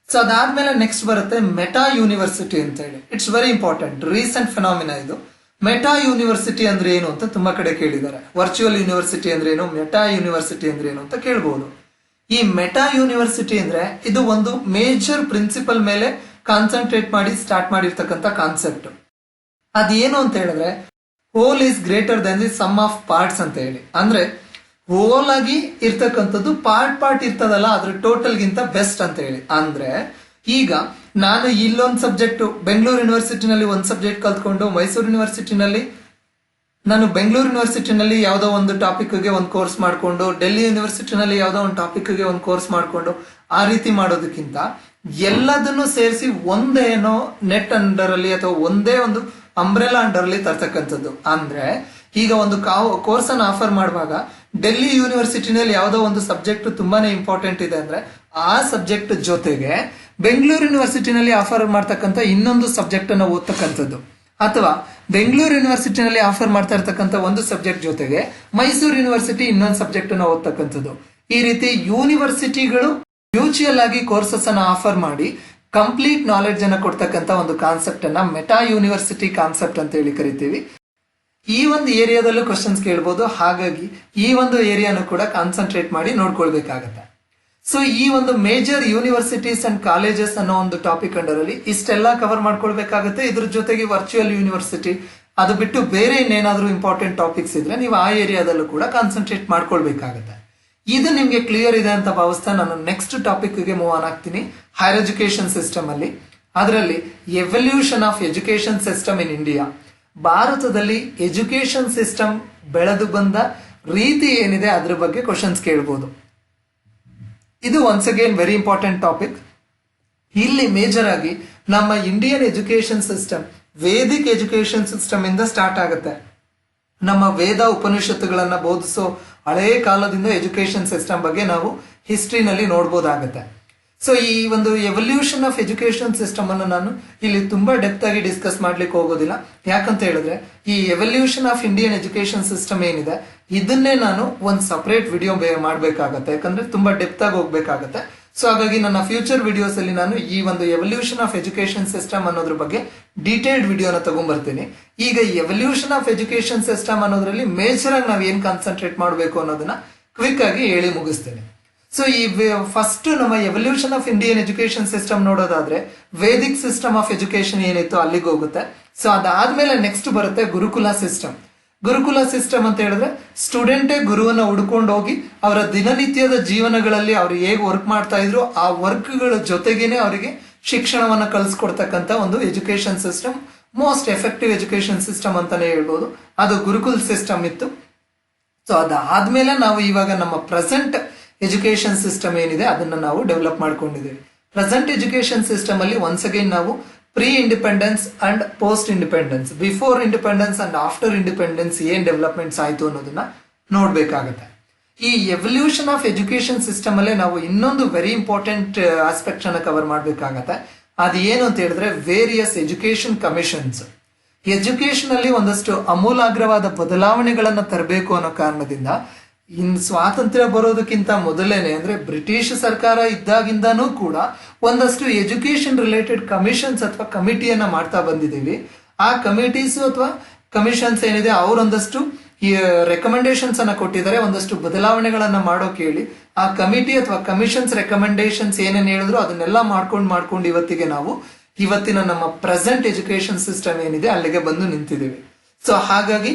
ಸೊ ಅದಾದ್ಮೇಲೆ ನೆಕ್ಸ್ಟ್ ಬರುತ್ತೆ ಮೆಟಾ ಯೂನಿವರ್ಸಿಟಿ ಅಂತ ಹೇಳಿ. It's very important recent phenomena ಇದು. ಮೆಟಾ ಯೂನಿವರ್ಸಿಟಿ ಅಂದ್ರೆ ಏನು ಅಂತ ತುಂಬಾ ಕಡೆ ಕೇಳಿದ್ದಾರೆ. ವರ್ಚುವಲ್ ಯೂನಿವರ್ಸಿಟಿ ಅಂದ್ರೆ ಏನು, ಮೆಟಾ ಯೂನಿವರ್ಸಿಟಿ ಅಂದ್ರೆ ಏನು ಅಂತ ಕೇಳಬಹುದು. ಈ ಮೆಟಾ ಯೂನಿವರ್ಸಿಟಿ ಅಂದ್ರೆ ಇದು ಒಂದು ಮೇಜರ್ ಪ್ರಿನ್ಸಿಪಲ್ ಮೇಲೆ ಕಾನ್ಸಂಟ್ರೇಟ್ ಮಾಡಿ ಸ್ಟಾರ್ಟ್ ಮಾಡಿರ್ತಕ್ಕಂಥ ಕಾನ್ಸೆಪ್ಟ್. ಅದೇನು ಅಂತ ಹೇಳಿದ್ರೆ whole is greater than the sum of parts ಅಂತ ಹೇಳಿ. ಅಂದ್ರೆ ಹೋಲ್ ಆಗಿ ಇರ್ತಕ್ಕಂಥದ್ದು ಪಾರ್ಟ್ ಇರ್ತದಲ್ಲ ಅದ್ರ ಟೋಟಲ್ ಗಿಂತ ಬೆಸ್ಟ್ ಅಂತ ಹೇಳಿ. ಅಂದ್ರೆ ಈಗ ನಾನು ಇಲ್ಲೊಂದು ಸಬ್ಜೆಕ್ಟ್ ಬೆಂಗಳೂರು ಯೂನಿವರ್ಸಿಟಿನಲ್ಲಿ ಒಂದು ಸಬ್ಜೆಕ್ಟ್ ಕಲ್ತ್ಕೊಂಡು ಮೈಸೂರು ಯೂನಿವರ್ಸಿಟಿನಲ್ಲಿ ನಾನು ಬೆಂಗಳೂರು ಯೂನಿವರ್ಸಿಟಿನಲ್ಲಿ ಯಾವುದೋ ಒಂದು ಟಾಪಿಕ್ಗೆ ಒಂದು ಕೋರ್ಸ್ ಮಾಡ್ಕೊಂಡು ಡೆಲ್ಲಿ ಯೂನಿವರ್ಸಿಟಿನಲ್ಲಿ ಯಾವುದೋ ಒಂದು ಟಾಪಿಕ್ಗೆ ಒಂದು ಕೋರ್ಸ್ ಮಾಡ್ಕೊಂಡು ಆ ರೀತಿ ಮಾಡೋದಕ್ಕಿಂತ ಎಲ್ಲದನ್ನು ಸೇರಿಸಿ ಒಂದೇನೋ ನೆಟ್ ಅಂಡರ್ ಅಲ್ಲಿ ಅಥವಾ ಒಂದೇ ಒಂದು ಅಂಬ್ರೆಲಾ ಅಂಡರ್ ಅಲ್ಲಿ ತರ್ತಕ್ಕಂಥದ್ದು. ಅಂದ್ರೆ ಈಗ ಒಂದು ಕೋರ್ಸ್ ಅನ್ನು ಆಫರ್ ಮಾಡುವಾಗ ಡೆಲ್ಲಿ ಯೂನಿವರ್ಸಿಟಿನಲ್ಲಿ ಯಾವುದೋ ಒಂದು ಸಬ್ಜೆಕ್ಟ್ ತುಂಬಾನೇ ಇಂಪಾರ್ಟೆಂಟ್ ಇದೆ ಅಂದ್ರೆ ಆ ಸಬ್ಜೆಕ್ಟ್ ಜೊತೆಗೆ ಬೆಂಗಳೂರು ಯೂನಿವರ್ಸಿಟಿನಲ್ಲಿ ಆಫರ್ ಮಾಡ್ತಕ್ಕಂಥ ಇನ್ನೊಂದು ಸಬ್ಜೆಕ್ಟ್ ಅನ್ನು ಓದ್ತಕ್ಕಂಥದ್ದು, ಅಥವಾ ಬೆಂಗಳೂರು ಯೂನಿವರ್ಸಿಟಿನಲ್ಲಿ ಆಫರ್ ಮಾಡ್ತಾ ಇರ್ತಕ್ಕಂಥ ಒಂದು ಸಬ್ಜೆಕ್ಟ್ ಜೊತೆಗೆ ಮೈಸೂರು ಯೂನಿವರ್ಸಿಟಿ ಇನ್ನೊಂದು ಸಬ್ಜೆಕ್ಟ್ ಅನ್ನು ಓದ್ತಕ್ಕಂಥದ್ದು. ಈ ರೀತಿ ಯೂನಿವರ್ಸಿಟಿಗಳು ಮ್ಯೂಚುಯಲ್ ಆಗಿ ಕೋರ್ಸಸ್ ಅನ್ನ ಆಫರ್ ಮಾಡಿ ಕಂಪ್ಲೀಟ್ ನಾಲೆಡ್ಜ್ ಅನ್ನ ಕೊಡ್ತಕ್ಕಂಥ ಒಂದು ಕಾನ್ಸೆಪ್ಟ್ ಅನ್ನ ಮೆಟಾ ಯೂನಿವರ್ಸಿಟಿ ಕಾನ್ಸೆಪ್ಟ್ ಅಂತ ಹೇಳಿ ಕರಿತೀವಿ. ಈ ಒಂದು ಏರಿಯಾದಲ್ಲೂ ಕ್ವಶನ್ಸ್ ಕೇಳ್ಬೋದು, ಹಾಗಾಗಿ ಈ ಒಂದು ಏರಿಯಾನು ಕೂಡ ಕಾನ್ಸಂಟ್ರೇಟ್ ಮಾಡಿ ನೋಡ್ಕೊಳ್ಬೇಕಾಗತ್ತೆ. ಸೊ ಈ ಒಂದು ಮೇಜರ್ ಯೂನಿವರ್ಸಿಟೀಸ್ ಅಂಡ್ ಕಾಲೇಜಸ್ ಅನ್ನೋ ಒಂದು ಟಾಪಿಕ್ ಅಂಡರ್ ಅಲ್ಲಿ ಇಷ್ಟೆಲ್ಲ ಕವರ್ ಮಾಡ್ಕೊಳ್ಬೇಕಾಗುತ್ತೆ. ಇದ್ರ ಜೊತೆಗೆ ವರ್ಚುವಲ್ ಯೂನಿವರ್ಸಿಟಿ, ಅದು ಬಿಟ್ಟು ಬೇರೆ ಇನ್ನೇನಾದ್ರೂ ಇಂಪಾರ್ಟೆಂಟ್ ಟಾಪಿಕ್ಸ್ ಇದ್ರೆ ನೀವು ಆ ಏರಿಯಾದಲ್ಲೂ ಕೂಡ ಕಾನ್ಸಂಟ್ರೇಟ್ ಮಾಡ್ಕೊಳ್ಬೇಕಾಗುತ್ತೆ. ಇದು ನಿಮ್ಗೆ ಕ್ಲಿಯರ್ ಇದೆ ಅಂತ ಭಾವಿಸ್ತಾ ನಾನು ನೆಕ್ಸ್ಟ್ ಟಾಪಿಕ್ಗೆ ಮೂವ್ ಆನ್ ಆಗ್ತೀನಿ. ಹೈಯರ್ ಎಜುಕೇಶನ್ ಸಿಸ್ಟಮ್ ಅಲ್ಲಿ, ಅದರಲ್ಲಿ evolution of education system in India. ಭಾರತದಲ್ಲಿ ಎಜುಕೇಶನ್ ಸಿಸ್ಟಮ್ ಬೆಳೆದು ಬಂದ ರೀತಿ ಏನಿದೆ ಅದ್ರ ಬಗ್ಗೆ ಕ್ವಶನ್ಸ್ ಕೇಳ್ಬೋದು. ಇದು once again very important topic. ಇಲ್ಲಿ ಮೇಜರ್ ಆಗಿ ನಮ್ಮ Indian education system Vedic education system ಇಂದ ಸ್ಟಾರ್ಟ್ ಆಗುತ್ತೆ. ನಮ್ಮ ವೇದ ಉಪನಿಷತ್ತುಗಳನ್ನ ಬೋಧಿಸೋ ಹಳೆಯ ಕಾಲದಿಂದ ಎಜುಕೇಶನ್ ಸಿಸ್ಟಮ್ ಬಗ್ಗೆ ನಾವು ಹಿಸ್ಟ್ರಿನಲ್ಲಿ ನೋಡ್ಬೋದಾಗತ್ತೆ. ಸೊ ಈ ಒಂದು ಎವಲ್ಯೂಷನ್ ಆಫ್ ಎಜುಕೇಶನ್ ಸಿಸ್ಟಮ್ ಅನ್ನು ನಾನು ಇಲ್ಲಿ ತುಂಬಾ ಡೆಪ್ತ್ ಆಗಿ ಡಿಸ್ಕಸ್ ಮಾಡ್ಲಿಕ್ಕೆ ಹೋಗೋದಿಲ್ಲ. ಯಾಕಂತ ಹೇಳಿದ್ರೆ ಈ evolution of Indian education system ಏನಿದೆ ಇದನ್ನೇ ನಾನು ಒಂದು ಸಪರೇಟ್ ವಿಡಿಯೋ ಮಾಡ್ಬೇಕಾಗತ್ತೆ, ಯಾಕಂದ್ರೆ ತುಂಬಾ ಡೆಪ್ತ್ ಆಗಿ ಹೋಗ್ಬೇಕಾಗತ್ತೆ. ಸೊ ಹಾಗಾಗಿ ನನ್ನ ಫ್ಯೂಚರ್ ವಿಡಿಯೋಸ್ ಅಲ್ಲಿ ನಾನು ಈ ಒಂದು ಎವಲ್ಯೂಷನ್ ಆಫ್ ಎಜುಕೇಶನ್ ಸಿಸ್ಟಮ್ ಅನ್ನೋದ್ರ ಬಗ್ಗೆ ಡೀಟೇಲ್ಡ್ ವಿಡಿಯೋನ ತಗೊಂಡ್ಬರ್ತೀನಿ. ಈಗ ಎವಲ್ಯೂಷನ್ ಆಫ್ ಎಜುಕೇಶನ್ ಸಿಸ್ಟಮ್ ಅನ್ನೋದ್ರಲ್ಲಿ ಮೇಜರ್ ಆಗಿ ನಾವು ಏನ್ ಕಾನ್ಸಂಟ್ರೇಟ್ ಮಾಡಬೇಕು ಅನ್ನೋದನ್ನ ಕ್ವಿಕ್ ಆಗಿ ಹೇಳಿ ಮುಗಿಸ್ತೇನೆ. ಸೊ ಈ ಫಸ್ಟ್ ನಮ್ಮ evolution of Indian education system ನೋಡೋದಾದ್ರೆ ವೇದಿಕ್ ಸಿಸ್ಟಮ್ ಆಫ್ ಎಜುಕೇಶನ್ ಏನಿತ್ತು ಅಲ್ಲಿಗೆ ಹೋಗುತ್ತೆ. ಸೊ ಅದಾದ್ಮೇಲೆ ನೆಕ್ಸ್ಟ್ ಬರುತ್ತೆ ಗುರುಕುಲ ಸಿಸ್ಟಮ್. ಗುರುಕುಲ ಸಿಸ್ಟಮ್ ಅಂತ ಹೇಳಿದ್ರೆ ಸ್ಟೂಡೆಂಟೇ ಗುರುವನ್ನ ಹುಡ್ಕೊಂಡು ಹೋಗಿ ಅವರ ದಿನನಿತ್ಯದ ಜೀವನಗಳಲ್ಲಿ ಅವ್ರು ಹೇಗೆ ವರ್ಕ್ ಮಾಡ್ತಾ ಇದ್ರು ಆ ವರ್ಕ್ಗಳ ಜೊತೆಗೇನೆ ಅವರಿಗೆ ಶಿಕ್ಷಣವನ್ನ ಕಲಿಸ್ಕೊಡ್ತಕ್ಕಂಥ ಒಂದು education system, most effective education system ಅಂತಾನೆ ಹೇಳ್ಬೋದು. ಅದು ಗುರುಕುಲ್ ಸಿಸ್ಟಮ್ ಇತ್ತು. ಸೊ ಅದಾದ್ಮೇಲೆ ನಾವು ಇವಾಗ ನಮ್ಮ ಪ್ರೆಸೆಂಟ್ ಎಜುಕೇಶನ್ ಸಿಸ್ಟಮ್ ಏನಿದೆ ಅದನ್ನ ನಾವು ಡೆವಲಪ್ ಮಾಡ್ಕೊಂಡಿದ್ದೀವಿ. ಪ್ರೆಸೆಂಟ್ ಎಜುಕೇಶನ್ ಸಿಸ್ಟಮ್ ಅಲ್ಲಿ ಒನ್ಸ್ ಅಗೇನ್ ನಾವು pre independence and post independence, before independence and after independence ಏನ್ ಡೆವಲಪ್ಮೆಂಟ್ಸ್ ಆಯ್ತು ಅನ್ನೋದನ್ನ ನೋಡ್ಬೇಕಾಗತ್ತೆ. ಈ ಎವಲ್ಯೂಷನ್ ಆಫ್ ಎಜುಕೇಶನ್ ಸಿಸ್ಟಮ್ ಅಲ್ಲೇ ನಾವು ಇನ್ನೊಂದು ವೆರಿ ಇಂಪಾರ್ಟೆಂಟ್ ಆಸ್ಪೆಕ್ಟ್ಸ್ ಅನ್ನ ಕವರ್ ಮಾಡ್ಬೇಕಾಗತ್ತೆ. ಅದು ಏನು ಅಂತ ಹೇಳಿದ್ರೆ ವೇರಿಯಸ್ ಎಜುಕೇಶನ್ ಕಮಿಷನ್ಸ್. ಎಜುಕೇಶನ್ ಅಲ್ಲಿ ಒಂದಷ್ಟು ಅಮೂಲಾಗ್ರವಾದ ಬದಲಾವಣೆಗಳನ್ನ ತರಬೇಕು ಅನ್ನೋ ಕಾರಣದಿಂದ ಸ್ವಾತಂತ್ರ್ಯ ಬರೋದಕ್ಕಿಂತ ಮೊದಲೇನೆ ಅಂದ್ರೆ ಬ್ರಿಟಿಷ್ ಸರ್ಕಾರ ಇದ್ದಾಗಿಂದಾನೂ ಕೂಡ ಒಂದಷ್ಟು ಎಜುಕೇಶನ್ ರಿಲೇಟೆಡ್ ಕಮಿಷನ್ಸ್ ಅಥವಾ ಕಮಿಟಿಯನ್ನ ಮಾಡ್ತಾ ಬಂದಿದ್ದೀವಿ. ಆ ಕಮಿಟೀಸ್ ಅಥವಾ ಕಮಿಷನ್ಸ್ ಏನಿದೆ ಅವರೊಂದಷ್ಟು ಈ ರೆಕಮೆಂಡೇಶನ್ಸ್ ಅನ್ನ ಕೊಟ್ಟಿದ್ದಾರೆ, ಒಂದಷ್ಟು ಬದಲಾವಣೆಗಳನ್ನ ಮಾಡೋಕೆ ಹೇಳಿ. ಆ ಕಮಿಟಿ ಅಥವಾ ಕಮಿಷನ್ಸ್ ರೆಕಮೆಂಡೇಶನ್ಸ್ ಏನೇನು ಹೇಳಿದ್ರು ಅದನ್ನೆಲ್ಲ ಮಾಡ್ಕೊಂಡು ಇವತ್ತಿಗೆ ನಾವು ಇವತ್ತಿನ ನಮ್ಮ ಪ್ರೆಸೆಂಟ್ ಎಜುಕೇಶನ್ ಸಿಸ್ಟಮ್ ಏನಿದೆ ಅಲ್ಲಿಗೆ ಬಂದು ನಿಂತಿದ್ದೀವಿ. ಸೊ ಹಾಗಾಗಿ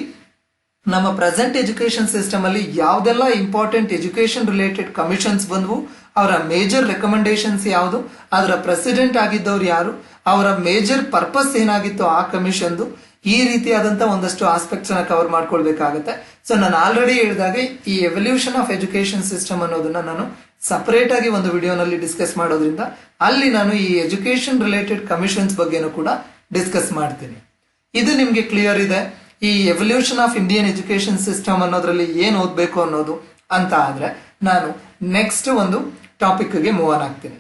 ನಮ್ಮ ಪ್ರೆಸೆಂಟ್ ಎಜುಕೇಶನ್ ಸಿಸ್ಟಮ್ ಅಲ್ಲಿ ಯಾವ್ದೆಲ್ಲ ಇಂಪಾರ್ಟೆಂಟ್ ಎಜುಕೇಶನ್ ರಿಲೇಟೆಡ್ ಕಮಿಷನ್ಸ್ ಬಂದ್ವು, ಅವರ ಮೇಜರ್ ರೆಕಮೆಂಡೇಶನ್ಸ್ ಯಾವುದು, ಅದರ ಪ್ರೆಸಿಡೆಂಟ್ ಆಗಿದ್ದವ್ರು ಯಾರು, ಅವರ ಮೇಜರ್ ಪರ್ಪಸ್ ಏನಾಗಿತ್ತು ಆ ಕಮಿಷನ್ದು, ಈ ರೀತಿಯಾದಂತ ಒಂದಷ್ಟು ಆಸ್ಪೆಕ್ಟ್ಸ್ ಅನ್ನ ಕವರ್ ಮಾಡ್ಕೊಳ್ಬೇಕಾಗತ್ತೆ. ಸೊ ನಾನು ಆಲ್ರೆಡಿ ಹೇಳಿದಾಗೆ ಈ ಎವಲ್ಯೂಷನ್ ಆಫ್ ಎಜುಕೇಶನ್ ಸಿಸ್ಟಮ್ ಅನ್ನೋದನ್ನ ನಾನು ಸಪರೇಟ್ ಆಗಿ ಒಂದು ವಿಡಿಯೋನಲ್ಲಿ ಡಿಸ್ಕಸ್ ಮಾಡೋದ್ರಿಂದ ಅಲ್ಲಿ ನಾನು ಈ ಎಜುಕೇಶನ್ ರಿಲೇಟೆಡ್ ಕಮಿಷನ್ಸ್ ಬಗ್ಗೆನೂ ಕೂಡ ಡಿಸ್ಕಸ್ ಮಾಡ್ತೀನಿ. ಇದು ನಿಮ್ಗೆ ಕ್ಲಿಯರ್ ಇದೆ. ಈ evolution of Indian education system ಅನ್ನೋದ್ರಲ್ಲಿ ಏನ್ ಓದ್ಬೇಕು ಅನ್ನೋದು ಅಂತ ಆದ್ರೆ ನಾನು ನೆಕ್ಸ್ಟ್ ಒಂದು ಟಾಪಿಕ್ಗೆ ಮೂವ್ ಆನ್ ಆಗ್ತೀನಿ.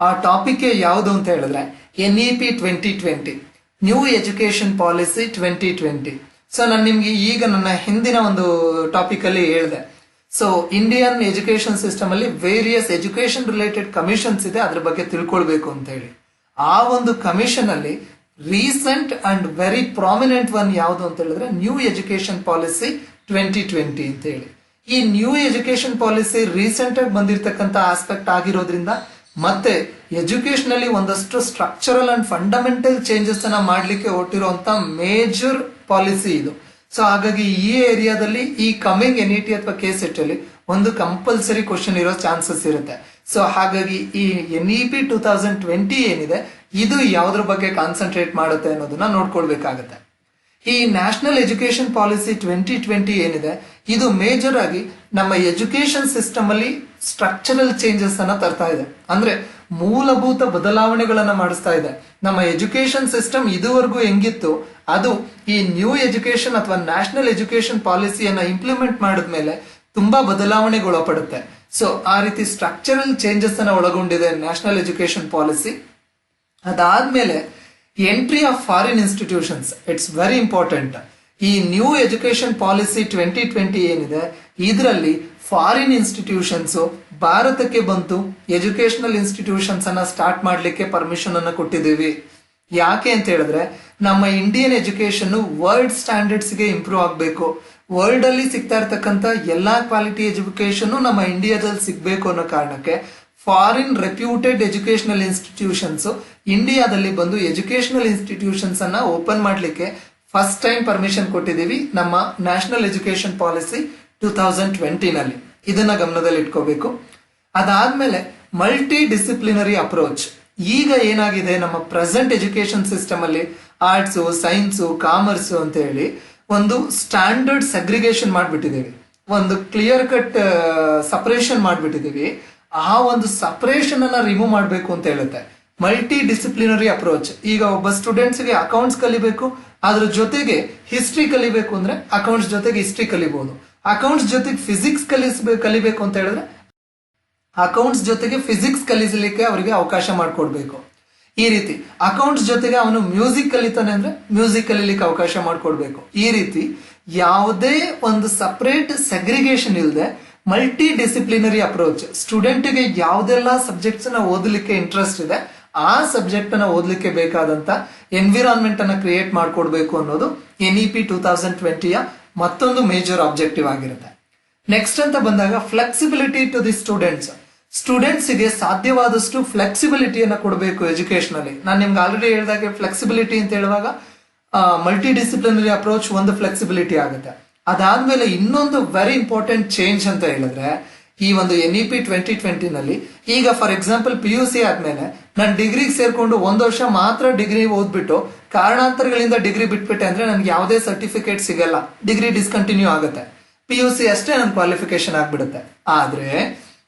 ಆ ಟಾಪಿಕ್ ಯಾವುದು ಅಂತ ಹೇಳಿದ್ರೆ NEP 2020, new education policy 2020. So ನಾನು ನಿಮ್ಗೆ ಈಗ ನನ್ನ ಹಿಂದಿನ ಒಂದು ಟಾಪಿಕ್ ಅಲ್ಲಿ ಹೇಳಿದೆ. ಸೊ ಇಂಡಿಯನ್ ಎಜುಕೇಶನ್ ಸಿಸ್ಟಮ್ ಅಲ್ಲಿ ವೇರಿಯಸ್ ಎಜುಕೇಶನ್ ರಿಲೇಟೆಡ್ ಕಮಿಷನ್ಸ್ ಇದೆ, ಅದ್ರ ಬಗ್ಗೆ ತಿಳ್ಕೊಳ್ಬೇಕು ಅಂತ ಹೇಳಿ. ಆ ಒಂದು ಕಮಿಷನ್ ಅಲ್ಲಿ recent and very prominent one ಯಾವುದು ಅಂತ ಹೇಳಿದ್ರೆ ನ್ಯೂ ಎಜುಕೇಶನ್ ಪಾಲಿಸಿ 2020 ಅಂತ ಹೇಳಿ. ಈ ನ್ಯೂ ಎಜುಕೇಶನ್ ಪಾಲಿಸಿ ರೀಸೆಂಟ್ ಆಗಿ ಬಂದಿರತಕ್ಕಂತ ಆಸ್ಪೆಕ್ಟ್ ಆಗಿರೋದ್ರಿಂದ ಮತ್ತೆ ಎಜುಕೇಶನ್ ಅಲ್ಲಿ ಒಂದಷ್ಟು ಸ್ಟ್ರಕ್ಚರಲ್ ಅಂಡ್ ಫಂಡಮೆಂಟಲ್ ಚೇಂಜಸ್ ಅನ್ನ ಮಾಡ್ಲಿಕ್ಕೆ ಹೊರಟಿರುವಂತ ಮೇಜರ್ ಪಾಲಿಸಿ ಇದು. ಸೊ ಹಾಗಾಗಿ ಈ ಏರಿಯಾದಲ್ಲಿ ಈ ಕಮಿಂಗ್ NET ಅಥವಾ KCET ಅಲ್ಲಿ ಒಂದು ಕಂಪಲ್ಸರಿ ಕ್ವಶನ್ ಇರೋ ಚಾನ್ಸಸ್ ಇರುತ್ತೆ. ಸೊ ಹಾಗಾಗಿ ಈ NEP 2020 ಏನಿದೆ ಇದು ಯಾವ್ದ್ರ ಬಗ್ಗೆ ಕಾನ್ಸಂಟ್ರೇಟ್ ಮಾಡುತ್ತೆ ಅನ್ನೋದನ್ನ ನೋಡ್ಕೊಳ್ಬೇಕಾಗತ್ತೆ. ಈ ನ್ಯಾಷನಲ್ ಎಜುಕೇಶನ್ ಪಾಲಿಸಿ 2020 ಏನಿದೆ ಇದು ಮೇಜರ್ ಆಗಿ ನಮ್ಮ ಎಜುಕೇಶನ್ ಸಿಸ್ಟಮ್ ಅಲ್ಲಿ ಸ್ಟ್ರಕ್ಚರಲ್ ಚೇಂಜಸ್ ಅನ್ನ ತರ್ತಾ ಇದೆ. ಅಂದ್ರೆ ಮೂಲಭೂತ ಬದಲಾವಣೆಗಳನ್ನ ಮಾಡಿಸ್ತಾ ಇದೆ. ನಮ್ಮ ಎಜುಕೇಶನ್ ಸಿಸ್ಟಮ್ ಇದುವರೆಗೂ ಹೆಂಗಿತ್ತು ಅದು ಈ ನ್ಯೂ ಎಜುಕೇಶನ್ ಅಥವಾ ನ್ಯಾಷನಲ್ ಎಜುಕೇಶನ್ ಪಾಲಿಸಿಯನ್ನ ಇಂಪ್ಲಿಮೆಂಟ್ ಮಾಡಿದ್ಮೇಲೆ ತುಂಬಾ ಬದಲಾವಣೆಗೊಳಪಡುತ್ತೆ. ಸೊ ಆ ರೀತಿ ಸ್ಟ್ರಕ್ಚರಲ್ ಚೇಂಜಸ್ ಅನ್ನ ಒಳಗೊಂಡಿದೆ ನ್ಯಾಷನಲ್ ಎಜುಕೇಶನ್ ಪಾಲಿಸಿ. ಅದಾದ್ಮೇಲೆ entry of foreign institutions, it's very important. ಈ ನ್ಯೂ ಎಜುಕೇಶನ್ ಪಾಲಿಸಿ 2020 ಏನಿದೆ ಇದರಲ್ಲಿ ಫಾರಿನ್ ಇನ್ಸ್ಟಿಟ್ಯೂಷನ್ಸ್ ಭಾರತಕ್ಕೆ ಬಂತು ಎಜುಕೇಶನಲ್ ಇನ್ಸ್ಟಿಟ್ಯೂಷನ್ಸ್ ಅನ್ನ ಸ್ಟಾರ್ಟ್ ಮಾಡ್ಲಿಕ್ಕೆ ಪರ್ಮಿಷನ್ ಅನ್ನ ಕೊಟ್ಟಿದ್ದೀವಿ. ಯಾಕೆ ಅಂತ ಹೇಳಿದ್ರೆ ನಮ್ಮ ಇಂಡಿಯನ್ ಎಜುಕೇಶನ್ ವರ್ಲ್ಡ್ ಸ್ಟ್ಯಾಂಡರ್ಡ್ಸ್ ಗೆ ಇಂಪ್ರೂವ್ ಆಗಬೇಕು. ವರ್ಲ್ಡ್ ಅಲ್ಲಿ ಸಿಗ್ತಾ ಇರ್ತಕ್ಕಂಥ ಎಲ್ಲಾ ಕ್ವಾಲಿಟಿ ಎಜುಕೇಶನ್ ನಮ್ಮ ಇಂಡಿಯಾದಲ್ಲಿ ಸಿಗ್ಬೇಕು ಅನ್ನೋ ಕಾರಣಕ್ಕೆ ಫಾರಿನ್ ರೆಪ್ಯೂಟೆಡ್ ಎಜುಕೇಶನಲ್ ಇನ್ಸ್ಟಿಟ್ಯೂಷನ್ಸ್ ಇಂಡಿಯಾದಲ್ಲಿ ಬಂದು ಎಜುಕೇಶನಲ್ ಇನ್ಸ್ಟಿಟ್ಯೂಷನ್ಸ್ ಅನ್ನ ಓಪನ್ ಮಾಡ್ಲಿಕ್ಕೆ ಫಸ್ಟ್ ಟೈಮ್ ಪರ್ಮಿಷನ್ ಕೊಟ್ಟಿದ್ದೀವಿ ನಮ್ಮ ನ್ಯಾಷನಲ್ ಎಜುಕೇಶನ್ ಪಾಲಿಸಿ 2020 ನಲ್ಲಿ. ಇದನ್ನ ಗಮನದಲ್ಲಿ ಇಟ್ಕೋಬೇಕು. ಅದಾದ್ಮೇಲೆ ಮಲ್ಟಿ ಡಿಸಿಪ್ಲಿನರಿ ಅಪ್ರೋಚ್. ಈಗ ಏನಾಗಿದೆ ನಮ್ಮ ಪ್ರೆಸೆಂಟ್ ಎಜುಕೇಶನ್ ಸಿಸ್ಟಮ್ ಅಲ್ಲಿ ಆರ್ಟ್ಸ್, ಸೈನ್ಸ್, ಕಾಮರ್ಸ್ ಅಂತ ಹೇಳಿ ಒಂದು ಸ್ಟ್ಯಾಂಡರ್ಡ್ ಸೆಗ್ರಿಗೇಷನ್ ಮಾಡ್ಬಿಟ್ಟಿದ್ದೀವಿ, ಒಂದು ಕ್ಲಿಯರ್ ಕಟ್ ಸಪರೇಷನ್ ಮಾಡ್ಬಿಟ್ಟಿದ್ದೀವಿ. ಆ ಒಂದು ಸಪರೇಷನ್ ಅನ್ನ ರಿಮೂವ್ ಮಾಡಬೇಕು ಅಂತ ಹೇಳುತ್ತೆ ಮಲ್ಟಿ ಡಿಸಿಪ್ಲಿನರಿ ಅಪ್ರೋಚ್. ಈಗ ಒಬ್ಬ ಸ್ಟೂಡೆಂಟ್ಸ್ಗೆ ಅಕೌಂಟ್ಸ್ ಕಲಿಬೇಕು, ಅದ್ರ ಜೊತೆಗೆ ಹಿಸ್ಟ್ರಿ ಕಲಿಬೇಕು ಅಂದ್ರೆ ಅಕೌಂಟ್ಸ್ ಜೊತೆಗೆ ಹಿಸ್ಟ್ರಿ ಕಲಿಬಹುದು. ಅಕೌಂಟ್ಸ್ ಜೊತೆಗೆ ಫಿಸಿಕ್ಸ್ ಕಲಿಬೇಕು ಅಂತ ಹೇಳಿದ್ರೆ ಅಕೌಂಟ್ಸ್ ಜೊತೆಗೆ ಫಿಸಿಕ್ಸ್ ಕಲಿಸಲಿಕ್ಕೆ ಅವರಿಗೆ ಅವಕಾಶ ಮಾಡಿಕೊಡ್ಬೇಕು. ಈ ರೀತಿ ಅಕೌಂಟ್ಸ್ ಜೊತೆಗೆ ಅವನು ಮ್ಯೂಸಿಕ್ ಕಲಿತಾನೆ ಅಂದ್ರೆ ಮ್ಯೂಸಿಕ್ ಕಲಿಲಿಕ್ಕೆ ಅವಕಾಶ ಮಾಡಿಕೊಡ್ಬೇಕು. ಈ ರೀತಿ ಯಾವುದೇ ಒಂದು ಸಪರೇಟ್ ಸೆಗ್ರಿಗೇಷನ್ ಇಲ್ಲದೆ ಮಲ್ಟಿ ಡಿಸಿಪ್ಲಿನರಿ ಅಪ್ರೋಚ್, ಸ್ಟೂಡೆಂಟ್ಗೆ ಯಾವುದೆಲ್ಲ ಸಬ್ಜೆಕ್ಟ್ಸ್ ನ ಓದಲಿಕ್ಕೆ ಇಂಟ್ರೆಸ್ಟ್ ಇದೆ ಆ ಸಬ್ಜೆಕ್ಟ್ ಅನ್ನ ಓದಲಿಕ್ಕೆ ಬೇಕಾದಂತ ಎನ್ವಿರಾನ್ಮೆಂಟ್ ಅನ್ನ ಕ್ರಿಯೇಟ್ ಮಾಡ್ಕೊಡ್ಬೇಕು ಅನ್ನೋದು NEP 2020ಯ ಮತ್ತೊಂದು ಮೇಜರ್ ಆಬ್ಜೆಕ್ಟಿವ್ ಆಗಿರುತ್ತೆ. ನೆಕ್ಸ್ಟ್ ಅಂತ ಬಂದಾಗ ಫ್ಲೆಕ್ಸಿಬಿಲಿಟಿ ಟು ದಿ ಸ್ಟೂಡೆಂಟ್ಸ್ಗೆ ಸಾಧ್ಯವಾದಷ್ಟು ಫ್ಲೆಕ್ಸಿಬಿಲಿಟಿಯನ್ನು ಕೊಡಬೇಕು ಎಜುಕೇಶನ್ ಅಲ್ಲಿ. ನಾನು ನಿಮ್ಗೆ ಆಲ್ರೆಡಿ ಹೇಳಿದಾಗೆ ಫ್ಲೆಕ್ಸಿಬಿಲಿಟಿ ಅಂತ ಹೇಳುವಾಗ ಮಲ್ಟಿ ಡಿಸಿಪ್ಲಿನರಿ ಅಪ್ರೋಚ್ ಒಂದು ಫ್ಲೆಕ್ಸಿಬಿಲಿಟಿ ಆಗುತ್ತೆ. ಅದಾದ್ಮೇಲೆ ಇನ್ನೊಂದು ವೆರಿ ಇಂಪಾರ್ಟೆಂಟ್ ಚೇಂಜ್ ಅಂತ ಹೇಳಿದ್ರೆ ಈ ಒಂದು NEP 2020 ನಲ್ಲಿ ಈಗ ಫಾರ್ ಎಕ್ಸಾಂಪಲ್ PUC ಆದ್ಮೇಲೆ ನಾನು ಡಿಗ್ರಿಗೆ ಸೇರ್ಕೊಂಡು 1 ವರ್ಷ ಮಾತ್ರ ಡಿಗ್ರಿ ಓದ್ಬಿಟ್ಟು ಕಾರಣಾಂತರಗಳಿಂದ ಡಿಗ್ರಿ ಬಿಟ್ಬಿಟ್ಟೆ ಅಂದ್ರೆ ನನ್ಗೆ ಯಾವುದೇ ಸರ್ಟಿಫಿಕೇಟ್ ಸಿಗಲ್ಲ, ಡಿಗ್ರಿ ಡಿಸ್ಕಂಟಿನ್ಯೂ ಆಗುತ್ತೆ, PUC ಅಷ್ಟೇ ನನ್ನ ಕ್ವಾಲಿಫಿಕೇಶನ್ ಆಗ್ಬಿಡುತ್ತೆ. ಆದ್ರೆ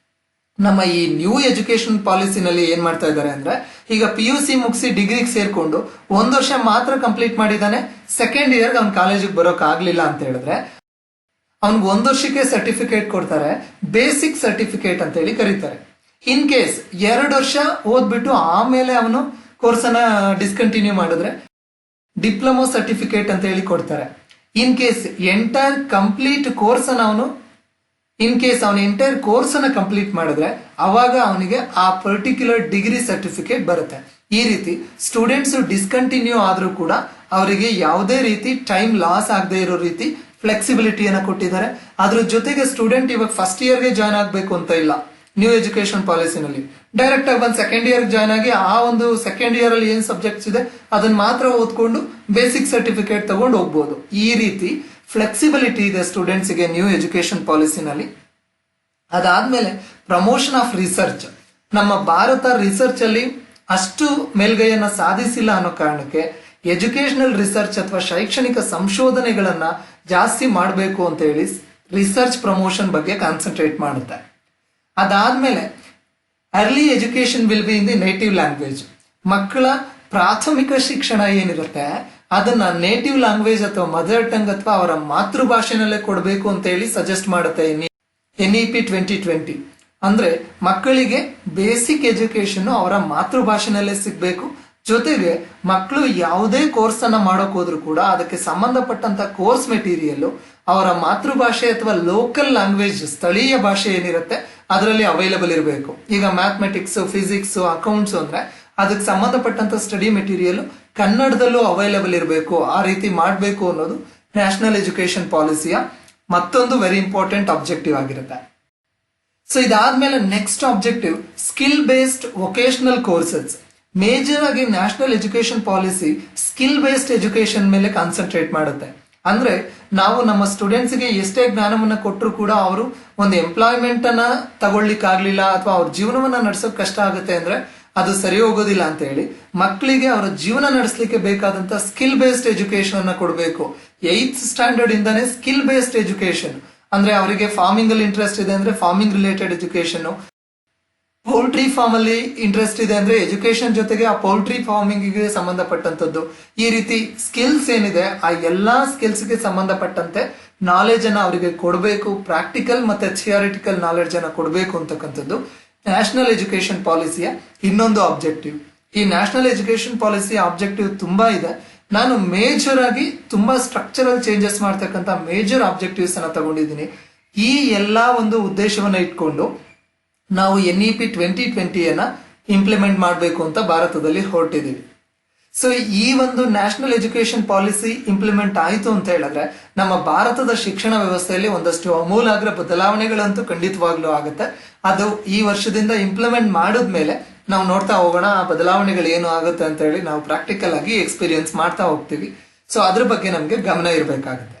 ನಮ್ಮ ಈ ನ್ಯೂ ಎಜುಕೇಶನ್ ಪಾಲಿಸಿನಲ್ಲಿ ಏನ್ ಮಾಡ್ತಾ ಇದ್ದಾರೆ ಅಂದ್ರೆ ಈಗ PUC ಮುಗಿಸಿ ಡಿಗ್ರಿಗೆ ಸೇರ್ಕೊಂಡು 1 ವರ್ಷ ಮಾತ್ರ ಕಂಪ್ಲೀಟ್ ಮಾಡಿದಾನೆ, ಸೆಕೆಂಡ್ ಇಯರ್ಗೆ ಅವ್ನ ಕಾಲೇಜಿಗೆ ಬರೋಕ್ ಆಗ್ಲಿಲ್ಲ ಅಂತ ಹೇಳಿದ್ರೆ ಅವ್ನಿಗೆ 1 ವರ್ಷಕ್ಕೆ ಸರ್ಟಿಫಿಕೇಟ್ ಕೊಡ್ತಾರೆ, ಬೇಸಿಕ್ ಸರ್ಟಿಫಿಕೇಟ್ ಅಂತ ಹೇಳಿ ಕರೀತಾರೆ. ಇನ್ ಕೇಸ್ 2 ವರ್ಷ ಓದ್ಬಿಟ್ಟು ಆಮೇಲೆ ಅವನು ಕೋರ್ಸ್ ಅನ್ನ ಡಿಸ್ಕಂಟಿನ್ಯೂ ಮಾಡಿದ್ರೆ ಡಿಪ್ಲೊಮಾ ಸರ್ಟಿಫಿಕೇಟ್ ಅಂತ ಹೇಳಿ ಕೊಡ್ತಾರೆ. In case entire complete course ಅನ್ನ ಅವನು ಎಂಟೈರ್ ಕೋರ್ಸ್ ಅನ್ನ ಕಂಪ್ಲೀಟ್ ಮಾಡಿದ್ರೆ ಅವಾಗ ಅವನಿಗೆ ಆ ಪರ್ಟಿಕ್ಯುಲರ್ ಡಿಗ್ರಿ ಸರ್ಟಿಫಿಕೇಟ್ ಬರುತ್ತೆ. ಈ ರೀತಿ ಸ್ಟೂಡೆಂಟ್ಸ್ ಡಿಸ್ಕಂಟಿನ್ಯೂ ಆದ್ರೂ ಕೂಡ ಅವರಿಗೆ ಯಾವುದೇ ರೀತಿ ಟೈಮ್ ಲಾಸ್ ಆಗದೆ ಇರೋ ರೀತಿ ಫ್ಲೆಕ್ಸಿಬಿಲಿಟಿಯನ್ನು ಕೊಟ್ಟಿದ್ದಾರೆ. ಅದ್ರ ಜೊತೆಗೆ ಸ್ಟೂಡೆಂಟ್ ಇವಾಗ ಫಸ್ಟ್ ಇಯರ್ಗೆ ಜಾಯ್ನ್ ಆಗಬೇಕು ಅಂತ ಇಲ್ಲ ನ್ಯೂ ಎಜುಕೇಶನ್ ಪಾಲಿಸಿನಲ್ಲಿ, ಡೈರೆಕ್ಟ್ ಆಗಿ ಬಂದು ಸೆಕೆಂಡ್ ಇಯರ್ ಜಾಯ್ನ್ ಆಗಿ ಆ ಒಂದು ಸೆಕೆಂಡ್ ಇಯರ್ ಅಲ್ಲಿ ಏನ್ ಸಬ್ಜೆಕ್ಟ್ಸ್ ಇದೆ ಅದನ್ನ ಮಾತ್ರ ಓದ್ಕೊಂಡು ಬೇಸಿಕ್ ಸರ್ಟಿಫಿಕೇಟ್ ತಗೊಂಡು ಹೋಗ್ಬೋದು. ಈ ರೀತಿ ಫ್ಲೆಕ್ಸಿಬಿಲಿಟಿ ಇದೆ ಸ್ಟೂಡೆಂಟ್ಸ್ಗೆ ನ್ಯೂ ಎಜುಕೇಶನ್ ಪಾಲಿಸಿನಲ್ಲಿ. ಅದಾದ್ಮೇಲೆ ಪ್ರಮೋಷನ್ ಆಫ್ ರಿಸರ್ಚ್. ನಮ್ಮ ಭಾರತ ರಿಸರ್ಚ್ ಅಲ್ಲಿ ಅಷ್ಟು ಮೇಲ್ಗೈಯನ್ನ ಸಾಧಿಸಿಲ್ಲ ಅನ್ನೋ ಕಾರಣಕ್ಕೆ ಎಜುಕೇಶನಲ್ ರಿಸರ್ಚ್ ಅಥವಾ ಶೈಕ್ಷಣಿಕ ಸಂಶೋಧನೆಗಳನ್ನ ಜಾಸ್ತಿ ಮಾಡಬೇಕು ಅಂತ ಹೇಳಿ ರಿಸರ್ಚ್ ಪ್ರಮೋಷನ್ ಬಗ್ಗೆ ಕಾನ್ಸಂಟ್ರೇಟ್ ಮಾಡುತ್ತೆ. ಅದಾದ್ಮೇಲೆ early education will be in the native language. ಮಕ್ಕಳ ಪ್ರಾಥಮಿಕ ಶಿಕ್ಷಣ ಏನಿರುತ್ತೆ ಅದನ್ನ ನೇಟಿವ್ ಲ್ಯಾಂಗ್ವೇಜ್ ಅಥವಾ ಮದರ್ ಟಂಗ್ ಅಥವಾ ಅವರ ಮಾತೃಭಾಷೆನಲ್ಲೇ ಕೊಡಬೇಕು ಅಂತ ಹೇಳಿ ಸಜೆಸ್ಟ್ ಮಾಡುತ್ತೆ NEP 2020. ಅಂದ್ರೆ ಮಕ್ಕಳಿಗೆ ಬೇಸಿಕ್ ಎಜುಕೇಶನ್ ಅವರ ಮಾತೃಭಾಷೆನಲ್ಲೇ ಸಿಗ್ಬೇಕು. ಜೊತೆಗೆ ಮಕ್ಕಳು ಯಾವುದೇ ಕೋರ್ಸ್ ಅನ್ನ ಮಾಡೋಕ್ ಹೋದ್ರು ಕೂಡ ಅದಕ್ಕೆ ಸಂಬಂಧಪಟ್ಟಂತ ಕೋರ್ಸ್ ಮೆಟೀರಿಯಲ್ ಅವರ ಮಾತೃಭಾಷೆ ಅಥವಾ ಲೋಕಲ್ ಲ್ಯಾಂಗ್ವೇಜ್ ಸ್ಥಳೀಯ ಭಾಷೆ ಏನಿರುತ್ತೆ ಅದರಲ್ಲಿ ಅವೈಲಬಲ್ ಇರಬೇಕು. ಈಗ ಮ್ಯಾಥಮೆಟಿಕ್ಸ್, ಫಿಸಿಕ್ಸ್, ಅಕೌಂಟ್ಸ್ ಅಂದ್ರೆ ಅದಕ್ಕೆ ಸಂಬಂಧಪಟ್ಟಂತ ಸ್ಟಡಿ ಮೆಟೀರಿಯಲ್ ಕನ್ನಡದಲ್ಲೂ ಅವೈಲಬಲ್ ಇರಬೇಕು. ಆ ರೀತಿ ಮಾಡಬೇಕು ಅನ್ನೋದು ನ್ಯಾಷನಲ್ ಎಜುಕೇಶನ್ ಪಾಲಿಸಿಯ ಮತ್ತೊಂದು ವೆರಿ ಇಂಪಾರ್ಟೆಂಟ್ ಆಬ್ಜೆಕ್ಟಿವ್ ಆಗಿರುತ್ತೆ. ಸೊ ಇದಾದ್ಮೇಲೆ next objective skill based vocational courses. Major ಆಗಿ national education policy skill based education ಮೇಲೆ ಕಾನ್ಸಂಟ್ರೇಟ್ ಮಾಡುತ್ತೆ. ಅಂದ್ರೆ ನಾವು ನಮ್ಮ ಸ್ಟೂಡೆಂಟ್ಸ್ಗೆ ಎಷ್ಟೇ ಜ್ಞಾನವನ್ನ ಕೊಟ್ಟರು ಕೂಡ ಅವರು ಒಂದು ಎಂಪ್ಲಾಯ್ಮೆಂಟ್ ಅನ್ನ ತಗೊಳ್ಳಿಕ್ ಆಗ್ಲಿಲ್ಲ ಅಥವಾ ಅವ್ರ ಜೀವನವನ್ನ ನಡೆಸೋಕ್ ಕಷ್ಟ ಆಗುತ್ತೆ ಅಂದ್ರೆ ಅದು ಸರಿ ಹೋಗೋದಿಲ್ಲ ಅಂತ ಹೇಳಿ ಮಕ್ಕಳಿಗೆ ಅವರ ಜೀವನ ನಡೆಸಲಿಕ್ಕೆ ಬೇಕಾದಂತ ಸ್ಕಿಲ್ ಬೇಸ್ಡ್ ಎಜುಕೇಶನ್ ಅನ್ನ ಕೊಡಬೇಕು. 8th ಸ್ಟ್ಯಾಂಡರ್ಡ್ ಇಂದಾನೆ ಸ್ಕಿಲ್ ಬೇಸ್ಡ್ ಎಜುಕೇಶನ್ ಅಂದ್ರೆ ಅವರಿಗೆ ಫಾರ್ಮಿಂಗ್ ಅಲ್ಲಿ ಇಂಟ್ರೆಸ್ಟ್ ಇದೆ ಅಂದ್ರೆ farming related education, poultry farm ಅಲ್ಲಿ ಇಂಟ್ರೆಸ್ಟ್ ಇದೆ ಅಂದ್ರೆ ಎಜುಕೇಶನ್ ಜೊತೆಗೆ ಆ ಪೌಲ್ಟ್ರಿ ಫಾರ್ಮಿಂಗ್ ಗೆ ಸಂಬಂಧಪಟ್ಟಂತದ್ದು. ಈ ರೀತಿ ಸ್ಕಿಲ್ಸ್ ಏನಿದೆ ಆ ಎಲ್ಲಾ ಸ್ಕಿಲ್ಸ್ ಗೆ ಸಂಬಂಧಪಟ್ಟಂತೆ ನಾಲೆಜ್ ಅನ್ನ ಅವರಿಗೆ ಕೊಡಬೇಕು. ಪ್ರಾಕ್ಟಿಕಲ್ ಮತ್ತೆ ಥಿಯರಿಟಿಕಲ್ ನಾಲೆಡ್ಜ್ ಅನ್ನ ಕೊಡಬೇಕು ಅಂತಕ್ಕಂಥದ್ದು ನ್ಯಾಷನಲ್ ಎಜುಕೇಶನ್ ಪಾಲಿಸಿಯ ಇನ್ನೊಂದು ಆಬ್ಜೆಕ್ಟಿವ್. ಈ ನ್ಯಾಷನಲ್ ಎಜುಕೇಶನ್ ಪಾಲಿಸಿಯ ಆಬ್ಜೆಕ್ಟಿವ್ ತುಂಬಾ ಇದೆ. ನಾನು ಮೇಜರ್ ಆಗಿ ತುಂಬಾ ಸ್ಟ್ರಕ್ಚರಲ್ ಚೇಂಜಸ್ ಮಾಡ್ತಕ್ಕಂಥ ಮೇಜರ್ ಆಬ್ಜೆಕ್ಟಿವ್ಸ್ ಅನ್ನ ತಗೊಂಡಿದ್ದೀನಿ. ಈ ಎಲ್ಲಾ ಒಂದು ಉದ್ದೇಶವನ್ನ ಇಟ್ಕೊಂಡು ನಾವು NEP 2020 ಇಂಪ್ಲಿಮೆಂಟ್ ಮಾಡಬೇಕು ಅಂತ ಭಾರತದಲ್ಲಿ ಹೊರಟಿದ್ದೀವಿ. ಸೊ ಈ ಒಂದು ನ್ಯಾಷನಲ್ ಎಜುಕೇಶನ್ ಪಾಲಿಸಿ ಇಂಪ್ಲಿಮೆಂಟ್ ಆಯಿತು ಅಂತ ಹೇಳಿದ್ರೆ ನಮ್ಮ ಭಾರತದ ಶಿಕ್ಷಣ ವ್ಯವಸ್ಥೆಯಲ್ಲಿ ಒಂದಷ್ಟು ಅಮೂಲಾಗ್ರ ಬದಲಾವಣೆಗಳಂತೂ ಖಂಡಿತವಾಗ್ಲೂ ಆಗುತ್ತೆ. ಅದು ಈ ವರ್ಷದಿಂದ ಇಂಪ್ಲಿಮೆಂಟ್ ಮಾಡಿದ್ಮೇಲೆ ನಾವು ನೋಡ್ತಾ ಹೋಗೋಣ ಆ ಬದಲಾವಣೆಗಳು ಏನು ಆಗುತ್ತೆ ಅಂತ ಹೇಳಿ ನಾವು ಪ್ರಾಕ್ಟಿಕಲ್ ಆಗಿ ಎಕ್ಸ್ಪೀರಿಯನ್ಸ್ ಮಾಡ್ತಾ ಹೋಗ್ತೀವಿ. ಸೊ ಅದ್ರ ಬಗ್ಗೆ ನಮ್ಗೆ ಗಮನ ಇರಬೇಕಾಗುತ್ತೆ.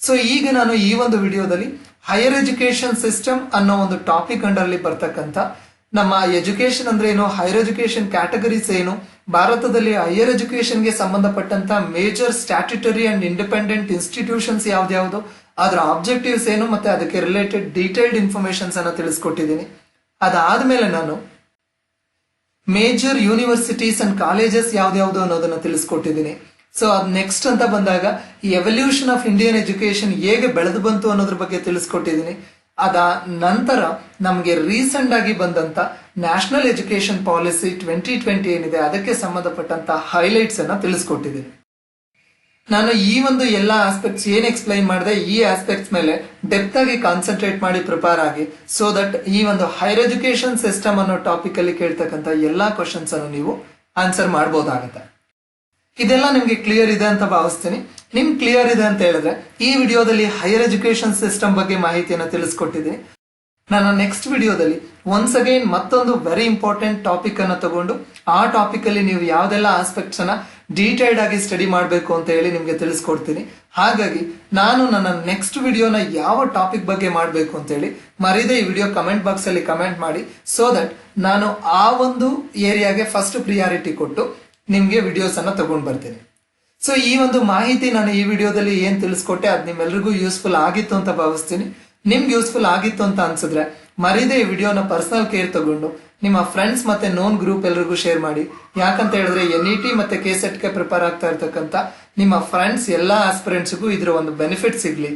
ಸೊ ಈಗ ನಾನು ಈ ಒಂದು ವಿಡಿಯೋದಲ್ಲಿ ಹೈಯರ್ ಎಜುಕೇಶನ್ ಸಿಸ್ಟಮ್ ಅನ್ನೋ ಒಂದು ಟಾಪಿಕ್ ಅಂಡರ್ಲಿ ಬರ್ತಕ್ಕಂಥ ನಮ್ಮ ಎಜುಕೇಶನ್ ಅಂದ್ರೆ ಏನು, ಹೈಯರ್ ಎಜುಕೇಶನ್ ಕ್ಯಾಟಗರೀಸ್ ಏನು, ಭಾರತದಲ್ಲಿ ಹೈಯರ್ ಎಜುಕೇಶನ್ಗೆ ಸಂಬಂಧಪಟ್ಟಂತ major statutory and independent institutions ಯಾವ್ದ್ಯಾವ್ದು, ಅದರ ಆಬ್ಜೆಕ್ಟಿವ್ಸ್ ಏನು ಮತ್ತೆ ಅದಕ್ಕೆ ರಿಲೇಟೆಡ್ ಡೀಟೇಲ್ಡ್ ಇನ್ಫಾರ್ಮೇಶನ್ಸ್ ಅನ್ನ ತಿಳಿಸ್ಕೊಟ್ಟಿದ್ದೀನಿ. ಅದಾದ್ಮೇಲೆ ನಾನು ಮೇಜರ್ ಯೂನಿವರ್ಸಿಟೀಸ್ ಅಂಡ್ ಕಾಲೇಜಸ್ ಯಾವ್ದ್ಯಾವ್ದು ಅನ್ನೋದನ್ನ ತಿಳಿಸ್ಕೊಟ್ಟಿದ್ದೀನಿ. ಸೊ ಅದ್ ನೆಕ್ಸ್ಟ್ ಅಂತ ಬಂದಾಗ ಈ ಎವಲ್ಯೂಷನ್ ಆಫ್ ಇಂಡಿಯನ್ ಎಜುಕೇಶನ್ ಹೇಗೆ ಬೆಳೆದು ಬಂತು ಅನ್ನೋದ್ರ ಬಗ್ಗೆ ತಿಳಿಸ್ಕೊಟ್ಟಿದ್ದೀನಿ. ಅದ ನಂತರ ನಮಗೆ ರೀಸೆಂಟ್ ಆಗಿ ಬಂದಂತ ನ್ಯಾಷನಲ್ ಎಜುಕೇಶನ್ ಪಾಲಿಸಿ 2020 ಏನಿದೆ ಅದಕ್ಕೆ ಸಂಬಂಧಪಟ್ಟಂತ ಹೈಲೈಟ್ಸ್ ಅನ್ನ ತಿಳಿಸ್ಕೊಟ್ಟಿದ್ದೀನಿ. ನಾನು ಈ ಒಂದು ಎಲ್ಲ ಆಸ್ಪೆಕ್ಟ್ಸ್ ಏನ್ ಎಕ್ಸ್ಪ್ಲೈನ್ ಮಾಡಿದೆ ಈ ಆಸ್ಪೆಕ್ಟ್ಸ್ ಮೇಲೆ ಡೆಪ್ತ್ ಆಗಿ ಕಾನ್ಸಂಟ್ರೇಟ್ ಮಾಡಿ ಪ್ರಿಪೇರ್ ಆಗಿ, ಸೊ ದಟ್ ಈ ಒಂದು ಹೈಯರ್ ಎಜುಕೇಶನ್ ಸಿಸ್ಟಮ್ ಅನ್ನೋ ಟಾಪಿಕ್ ಅಲ್ಲಿ ಕೇಳ್ತಕ್ಕಂಥ ಎಲ್ಲಾ ಕ್ವಶನ್ಸ್ ಅನ್ನು ನೀವು ಆನ್ಸರ್ ಮಾಡಬಹುದಾಗುತ್ತೆ. ಇದೆಲ್ಲ ನಿಮ್ಗೆ ಕ್ಲಿಯರ್ ಇದೆ ಅಂತ ಭಾವಿಸ್ತೀನಿ. ನಿಮ್ ಕ್ಲಿಯರ್ ಇದೆ ಅಂತ ಹೇಳಿದ್ರೆ ಈ ವಿಡಿಯೋದಲ್ಲಿ ಹೈಯರ್ ಎಜುಕೇಶನ್ ಸಿಸ್ಟಮ್ ಬಗ್ಗೆ ಮಾಹಿತಿಯನ್ನು ತಿಳಿಸ್ಕೊಟ್ಟಿದ್ದೀನಿ. ನನ್ನ ನೆಕ್ಸ್ಟ್ ವಿಡಿಯೋದಲ್ಲಿ ಒನ್ಸ್ ಅಗೈನ್ ಮತ್ತೊಂದು ವೆರಿ ಇಂಪಾರ್ಟೆಂಟ್ ಟಾಪಿಕ್ ಅನ್ನ ತಗೊಂಡು ಆ ಟಾಪಿಕ್ ಅಲ್ಲಿ ನೀವು ಯಾವ್ದೆಲ್ಲ ಆಸ್ಪೆಕ್ಟ್ಸ್ ಅನ್ನ ಡೀಟೇಲ್ಡ್ ಆಗಿ ಸ್ಟಡಿ ಮಾಡಬೇಕು ಅಂತ ಹೇಳಿ ನಿಮ್ಗೆ ತಿಳಿಸ್ಕೊಡ್ತೀನಿ. ಹಾಗಾಗಿ ನಾನು ನನ್ನ ನೆಕ್ಸ್ಟ್ ವಿಡಿಯೋನ ಯಾವ ಟಾಪಿಕ್ ಬಗ್ಗೆ ಮಾಡಬೇಕು ಅಂತ ಹೇಳಿ ಮರೀದೆ ಈ ವಿಡಿಯೋ ಕಮೆಂಟ್ ಬಾಕ್ಸ್ ಅಲ್ಲಿ ಕಮೆಂಟ್ ಮಾಡಿ, ಸೊ ದಟ್ ನಾನು ಆ ಒಂದು ಏರಿಯಾಗೆ ಫಸ್ಟ್ ಪ್ರಿಯಾರಿಟಿ ಕೊಟ್ಟು ನಿಮ್ಗೆ ವಿಡಿಯೋಸ್ ಅನ್ನ ತಗೊಂಡ್ ಬರ್ತೀನಿ. ಸೊ ಈ ಒಂದು ಮಾಹಿತಿ ನಾನು ಈ ವಿಡಿಯೋದಲ್ಲಿ ಏನ್ ತಿಳಿಸ್ಕೊಟ್ಟೆ ಅದು ನಿಮ್ಮೆಲ್ರಿಗೂ ಯೂಸ್ಫುಲ್ ಆಗಿತ್ತು ಅಂತ ಭಾವಿಸ್ತೀನಿ. ನಿಮ್ಗೆ ಯೂಸ್ಫುಲ್ ಆಗಿತ್ತು ಅಂತ ಅನ್ಸಿದ್ರೆ ಮರೀದೆ ಈ ವಿಡಿಯೋನ ಪರ್ಸನಲ್ ಕೇರ್ ತಗೊಂಡು ನಿಮ್ಮ ಫ್ರೆಂಡ್ಸ್ ಮತ್ತೆ ನೋನ್ ಗ್ರೂಪ್ ಎಲ್ರಿಗೂ ಶೇರ್ ಮಾಡಿ. ಯಾಕಂತ ಹೇಳಿದ್ರೆ NET ಮತ್ತೆ KCET ಗೆ ಪ್ರಿಪೇರ್ ಆಗ್ತಾ ಇರ್ತಕ್ಕಂಥ ನಿಮ್ಮ ಫ್ರೆಂಡ್ಸ್ ಎಲ್ಲಾ ಆಸ್ಪಿರೆಂಟ್ಸ್ಗೂ ಇದ್ರ ಒಂದು ಬೆನಿಫಿಟ್ ಸಿಗ್ಲಿ.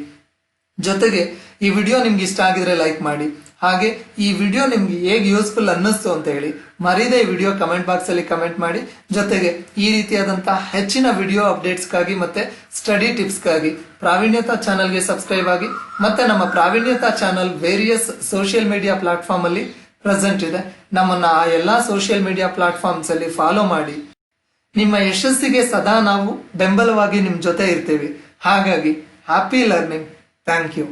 ಜೊತೆಗೆ ಈ ವಿಡಿಯೋ ನಿಮ್ಗೆ ಇಷ್ಟ ಆಗಿದ್ರೆ ಲೈಕ್ ಮಾಡಿ. ಹಾಗೆ ಈ ವಿಡಿಯೋ ನಿಮ್ಗೆ ಹೇಗೆ ಯೂಸ್ಫುಲ್ ಅನ್ನಿಸ್ತು ಅಂತ ಹೇಳಿ ಮರೀದೆ ಈ ವಿಡಿಯೋ ಕಮೆಂಟ್ ಬಾಕ್ಸ್ ಅಲ್ಲಿ ಕಮೆಂಟ್ ಮಾಡಿ. ಜೊತೆಗೆ ಈ ರೀತಿಯಾದಂತಹ ಹೆಚ್ಚಿನ ವಿಡಿಯೋ ಅಪ್ಡೇಟ್ಸ್ಗಾಗಿ ಮತ್ತೆ ಸ್ಟಡಿ ಟಿಪ್ಸ್ಗಾಗಿ ಪ್ರಾವೀಣ್ಯತಾ ಚಾನಲ್ಗೆ ಸಬ್ಸ್ಕ್ರೈಬ್ ಆಗಿ. ಮತ್ತೆ ನಮ್ಮ Pravinyata channel various social media platform ಅಲ್ಲಿ ಪ್ರೆಸೆಂಟ್ ಇದೆ. ನಮ್ಮನ್ನ ಆ ಎಲ್ಲಾ ಸೋಷಿಯಲ್ ಮೀಡಿಯಾ ಪ್ಲಾಟ್ಫಾರ್ಮ್ಸ್ ಅಲ್ಲಿ ಫಾಲೋ ಮಾಡಿ. ನಿಮ್ಮ ಯಶಸ್ಸಿಗೆ ಸದಾ ನಾವು ಬೆಂಬಲವಾಗಿ ನಿಮ್ ಜೊತೆ ಇರ್ತೀವಿ. ಹಾಗಾಗಿ ಹ್ಯಾಪಿ ಲರ್ನಿಂಗ್. Thank you.